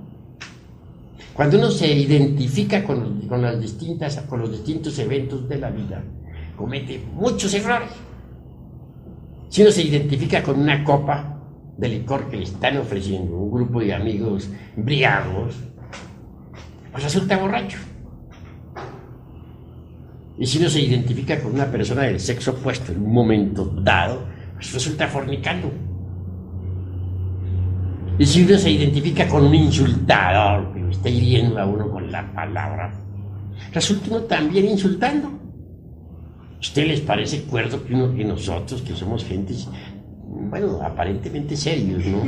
Cuando uno se identifica con los distintos eventos de la vida, comete muchos errores. Si uno se identifica con una copa de licor que le están ofreciendo un grupo de amigos embriagados, pues resulta borracho. Y si uno se identifica con una persona del sexo opuesto en un momento dado, pues resulta fornicando. Y si uno se identifica con un insultador que lo está hiriendo a uno con la palabra, resulta uno también insultando. ¿A ustedes les parece cuerdo que nosotros, que somos gentes, bueno, aparentemente serios, ¿no?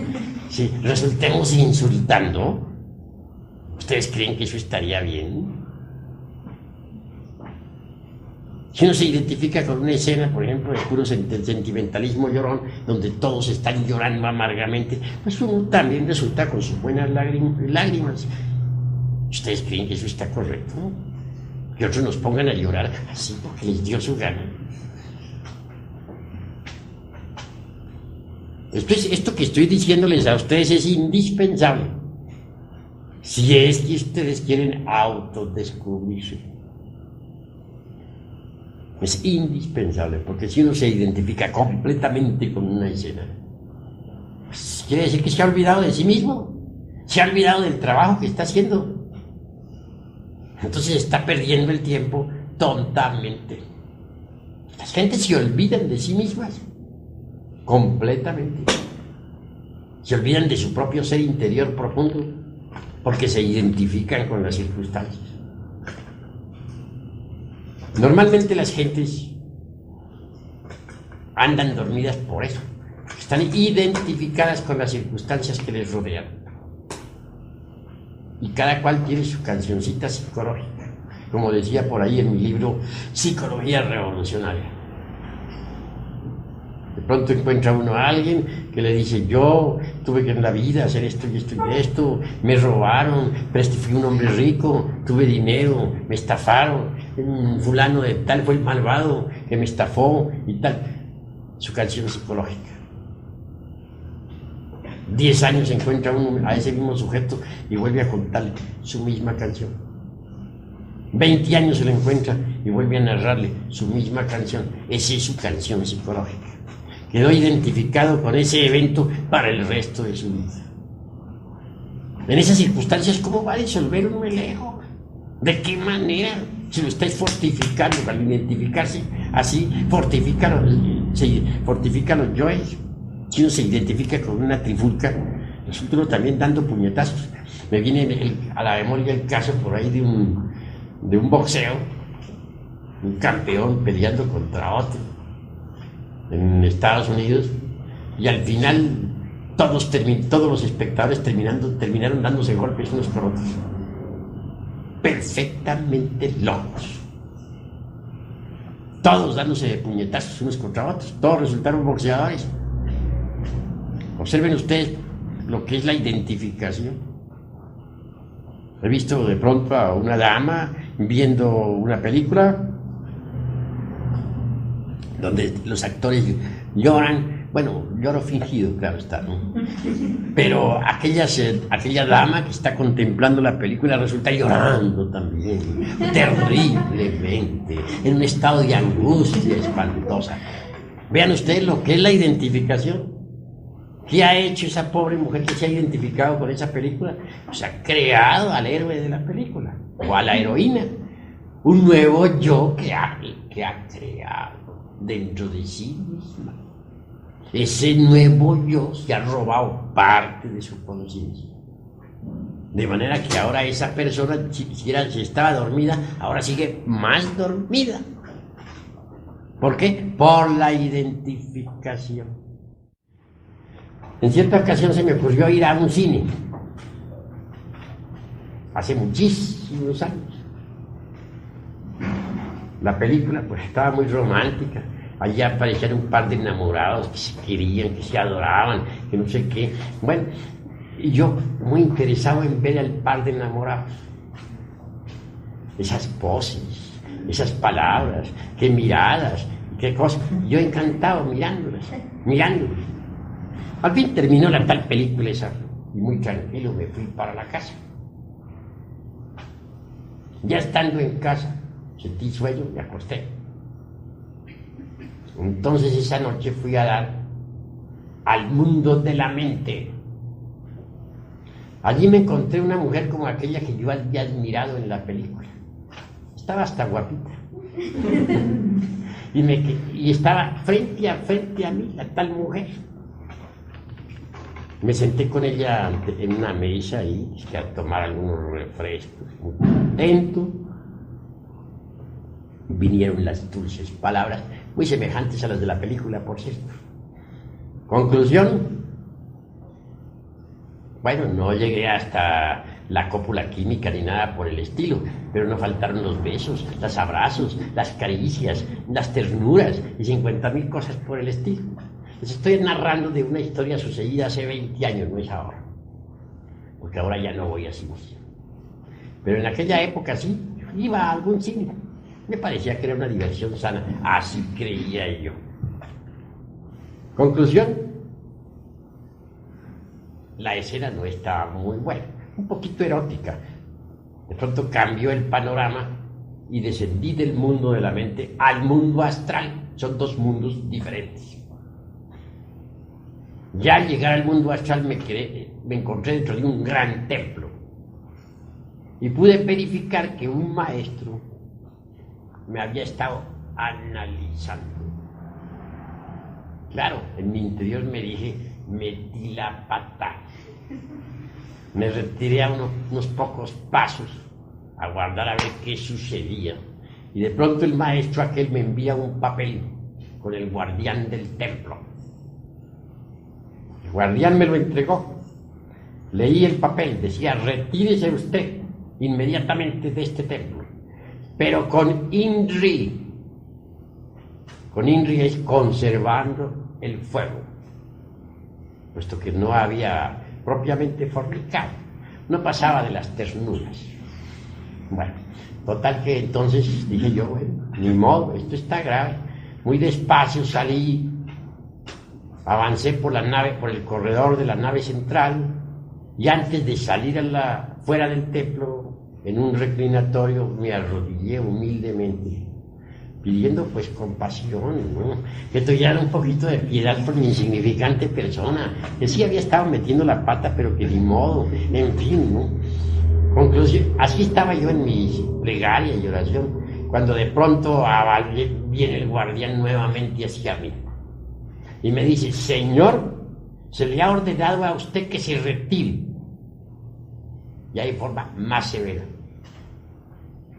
Si resultemos insultando, ¿ustedes creen que eso estaría bien? Si uno se identifica con una escena, por ejemplo, de puro sentimentalismo llorón, donde todos están llorando amargamente, pues uno también resulta con sus buenas lágrimas. ¿Ustedes creen que eso está correcto? Que otros nos pongan a llorar así porque les dio su gana. Esto que estoy diciéndoles a ustedes es indispensable, si es que ustedes quieren autodescubrirse. Es indispensable, porque si uno se identifica completamente con una escena, pues quiere decir que se ha olvidado de sí mismo, se ha olvidado del trabajo que está haciendo. Entonces está perdiendo el tiempo tontamente. Las gentes se olvidan de sí mismas, completamente. Se olvidan de su propio ser interior profundo, porque se identifican con las circunstancias. Normalmente las gentes andan dormidas por eso. Están identificadas con las circunstancias que les rodean. Y cada cual tiene su cancioncita psicológica. Como decía por ahí en mi libro Psicología Revolucionaria. De pronto encuentra uno a alguien que le dice: yo tuve que en la vida hacer esto y esto y esto, me robaron, pero fui un hombre rico, tuve dinero, me estafaron, fulano de tal fue el malvado que me estafó y tal. Su canción psicológica. 10 años encuentra uno a ese mismo sujeto y vuelve a contarle su misma canción. 20 años se lo encuentra y vuelve a narrarle su misma canción. Esa es su canción psicológica. Quedó identificado con ese evento para el resto de su vida. En esas circunstancias, ¿cómo va a disolver un ego? ¿De qué manera? Si lo estáis fortificando, al identificarse así, fortifica los yoes. Si uno se identifica con una trifulca, resulta uno también dando puñetazos. Me viene a la memoria el caso por ahí de un boxeo, un campeón peleando contra otro en Estados Unidos, y al final todos los espectadores terminaron dándose golpes unos con otros, perfectamente locos, todos dándose de puñetazos unos contra otros, todos resultaron boxeadores. Observen ustedes lo que es la identificación. He visto de pronto a una dama viendo una película donde los actores lloran, bueno, lloro fingido, claro está, ¿no? Pero aquella dama que está contemplando la película resulta llorando también, terriblemente, en un estado de angustia espantosa. Vean ustedes lo que es la identificación. ¿Qué ha hecho esa pobre mujer que se ha identificado con esa película? Pues ha creado al héroe de la película, o a la heroína, un nuevo yo que ha creado dentro de sí misma. Ese nuevo yo se ha robado parte de su conciencia. De manera que ahora esa persona, si estaba dormida, ahora sigue más dormida. ¿Por qué? Por la identificación. En cierta ocasión se me ocurrió ir a un cine, hace muchísimos años. La película pues estaba muy romántica, allí aparecían un par de enamorados que se querían, que se adoraban, que no sé qué. Bueno, y yo muy interesado en ver al par de enamorados. Esas poses, esas palabras, qué miradas, qué cosas. Yo encantado mirándolas. Al fin terminó la tal película esa y muy tranquilo me fui para la casa. Ya estando en casa, sentí sueño y me acosté. Entonces esa noche fui a dar al mundo de la mente. Allí me encontré una mujer como aquella que yo había admirado en la película. Estaba hasta guapita. Y estaba frente a mí la tal mujer. Me senté con ella en una mesa ahí, a tomar algunos refrescos, muy contento. Vinieron las dulces palabras, muy semejantes a las de la película, por cierto. Conclusión. Bueno, no llegué hasta la cópula química ni nada por el estilo, pero no faltaron los besos, los abrazos, las caricias, las ternuras y 50.000 cosas por el estilo. Les estoy narrando de una historia sucedida hace 20 años, no es ahora, porque ahora ya no voy a cine. Pero en aquella época sí, iba a algún cine. Me parecía que era una diversión sana, así creía yo. Conclusión, la escena no estaba muy buena, un poquito erótica. De pronto cambió el panorama y descendí del mundo de la mente al mundo astral. Son dos mundos diferentes. Ya al llegar al mundo astral me encontré dentro de un gran templo y pude verificar que un maestro me había estado analizando. Claro, en mi interior me dije, metí la pata. Me retiré a unos pocos pasos a guardar a ver qué sucedía. Y de pronto el maestro aquel me envía un papel con el guardián del templo. El guardián me lo entregó. Leí el papel, decía, retírese usted inmediatamente de este templo, pero con INRI. Con INRI es conservando el fuego, puesto que no había propiamente fornicado, no pasaba de las ternuras. Bueno, total que entonces dije yo, bueno, ni modo, esto está grave. Muy despacio salí, avancé por la nave, por el corredor de la nave central, y antes de salir fuera del templo, en un reclinatorio, me arrodillé humildemente, pidiendo pues compasión, ¿no? Que tuviera un poquito de piedad por mi insignificante persona, que sí había estado metiendo la pata, pero que ni modo, en fin, ¿no? Conclusión, así estaba yo en mi plegaria y oración, cuando de pronto viene el guardián nuevamente hacia mí y me dice, señor, se le ha ordenado a usted que se retire. Y hay forma más severa.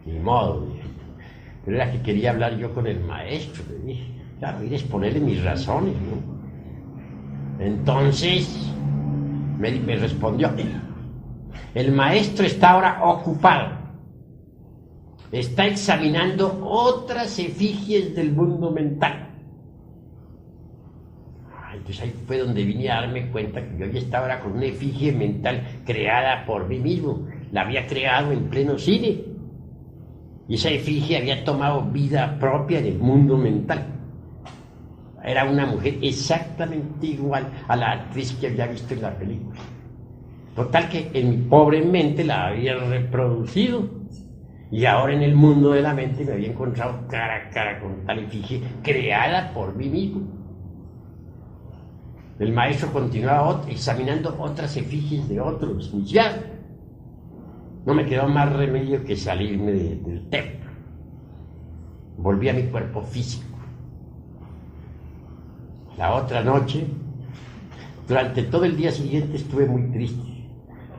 Ni modo, dije. Pero era que quería hablar yo con el maestro, le dije. Claro, ir a exponerle mis razones, ¿no? Entonces, me respondió, el maestro está ahora ocupado. Está examinando otras efigies del mundo mental. Entonces ahí fue donde vine a darme cuenta que yo ya estaba ahora con una efigie mental creada por mí mismo. La había creado en pleno cine. Y esa efigie había tomado vida propia en el mundo mental. Era una mujer exactamente igual a la actriz que había visto en la película. Total que en mi pobre mente la había reproducido. Y ahora en el mundo de la mente me había encontrado cara a cara con tal efigie creada por mí mismo. El maestro continuaba examinando otras efigies de otros, y ya no me quedó más remedio que salirme del templo. Volví a mi cuerpo físico. La otra noche, durante todo el día siguiente estuve muy triste,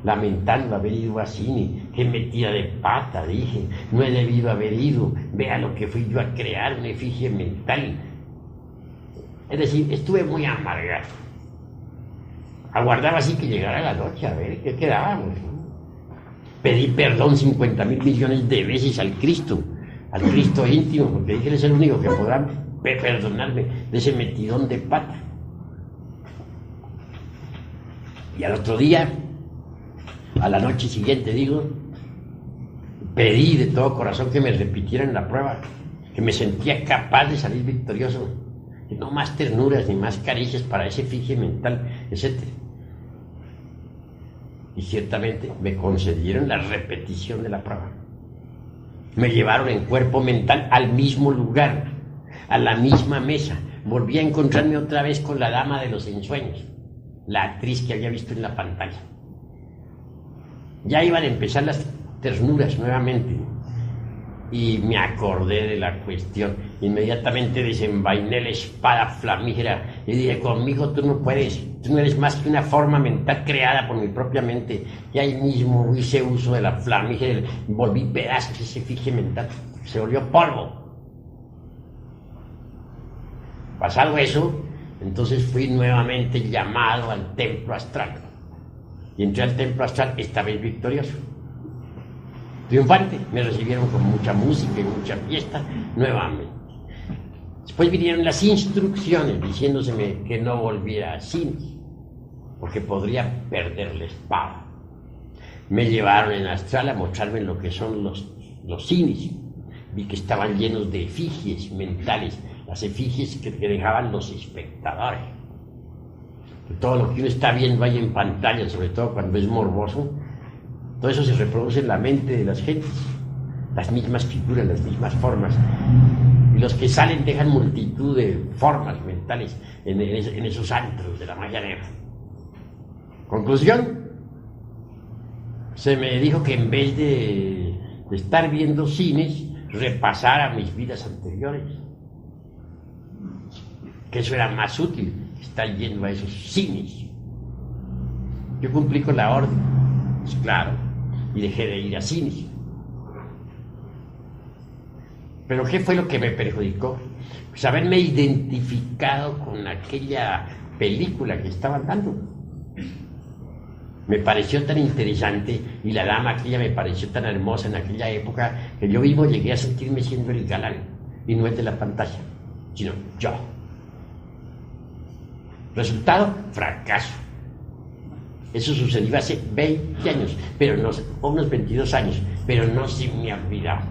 lamentando haber ido a cine. Qué metida de pata, dije, no he debido haber ido, vea lo que fui yo a crear, una efigie mental. Es decir, estuve muy amargado. Aguardaba así que llegara la noche a ver qué quedábamos. Pedí perdón 50.000 millones de veces al Cristo íntimo, porque dije, él es el único que podrá perdonarme de ese metidón de pata. Y al otro día, a la noche siguiente, pedí de todo corazón que me repitieran la prueba, que me sentía capaz de salir victorioso, que no más ternuras ni más caricias para ese efigie mental, etc. Y ciertamente me concedieron la repetición de la prueba. Me llevaron en cuerpo mental al mismo lugar, a la misma mesa. Volví a encontrarme otra vez con la dama de los ensueños, la actriz que había visto en la pantalla. Ya iban a empezar las ternuras nuevamente y me acordé de la cuestión. Inmediatamente desenvainé la espada flamígera y dije, conmigo tú no puedes, tú no eres más que una forma mental creada por mi propia mente. Y ahí mismo hice uso de la flamígera, volví pedazos ese efigie mental, se volvió polvo. Pasado eso, entonces fui nuevamente llamado al templo astral. Y entré al templo astral, esta vez victorioso. Triunfante, me recibieron con mucha música y mucha fiesta nuevamente. Después vinieron las instrucciones diciéndoseme que no volviera a cine, porque podría perder la espada. Me llevaron en astral a mostrarme lo que son los cines. Vi que estaban llenos de efigies mentales, las efigies que dejaban los espectadores. Que todo lo que uno está viendo ahí en pantalla, sobre todo cuando es morboso, todo eso se reproduce en la mente de las gentes, las mismas figuras, las mismas formas. Y los que salen dejan multitud de formas mentales en esos antros de la magia negra. Conclusión, se me dijo que en vez de estar viendo cines, repasara mis vidas anteriores. que eso era más útil que estar yendo a esos cines. Yo cumplí con la orden, pues claro, y dejé de ir a cines. Pero ¿qué fue lo que me perjudicó? Pues haberme identificado con aquella película que estaban dando. Me pareció tan interesante y la dama aquella me pareció tan hermosa en aquella época que yo mismo llegué a sentirme siendo el galán y no el de la pantalla, sino yo. Resultado, fracaso. Eso sucedió hace 20 años, pero no, o unos 22 años, pero no se me ha olvidado.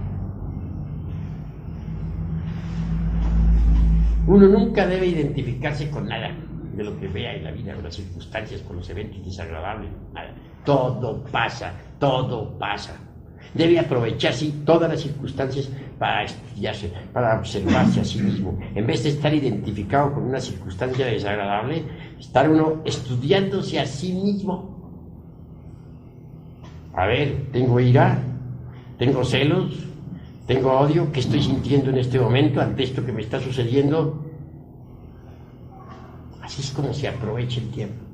Uno nunca debe identificarse con nada de lo que vea en la vida, con las circunstancias, con los eventos desagradables, nada. Todo pasa, todo pasa. Debe aprovecharse todas las circunstancias para estudiarse, para observarse a sí mismo. En vez de estar identificado con una circunstancia desagradable, estar uno estudiándose a sí mismo. A ver, tengo ira, tengo celos, tengo odio, ¿qué estoy sintiendo en este momento ante esto que me está sucediendo? Así es como se aprovecha el tiempo,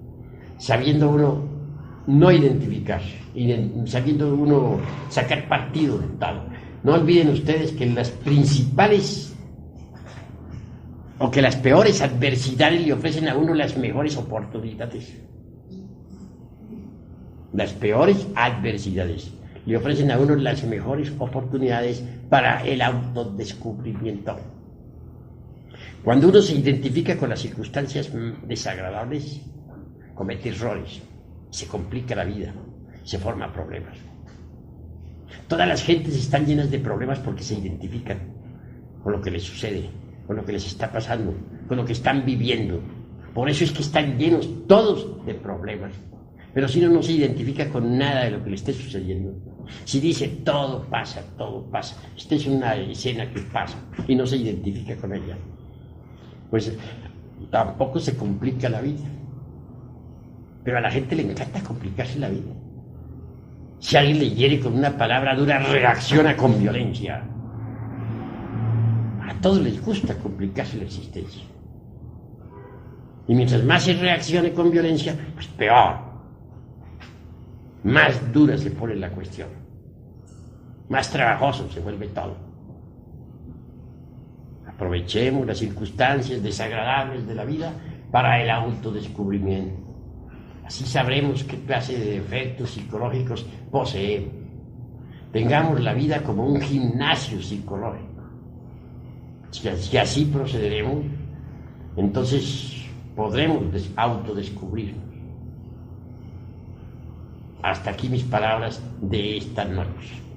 sabiendo uno no identificarse, sabiendo uno sacar partido de tal. No olviden ustedes que las principales o que las peores adversidades le ofrecen a uno las mejores oportunidades. Las peores adversidades le ofrecen a uno las mejores oportunidades para el autodescubrimiento. Cuando uno se identifica con las circunstancias desagradables, comete errores, se complica la vida, se forman problemas. Todas las gentes están llenas de problemas porque se identifican con lo que les sucede, con lo que les está pasando, con lo que están viviendo. Por eso es que están llenos todos de problemas. Pero si uno no se identifica con nada de lo que le esté sucediendo, si dice todo pasa, esta es una escena que pasa y no se identifica con ella, pues tampoco se complica la vida. Pero a la gente le encanta complicarse la vida. Si alguien le hiere con una palabra dura, reacciona con violencia. A todos les gusta complicarse la existencia. Y mientras más se reaccione con violencia, pues peor. Más dura se pone la cuestión. Más trabajoso se vuelve todo. Aprovechemos las circunstancias desagradables de la vida para el autodescubrimiento. Así sabremos qué clase de defectos psicológicos poseemos. Tengamos la vida como un gimnasio psicológico. Si así procederemos, entonces podremos autodescubrirnos. Hasta aquí mis palabras de esta noche.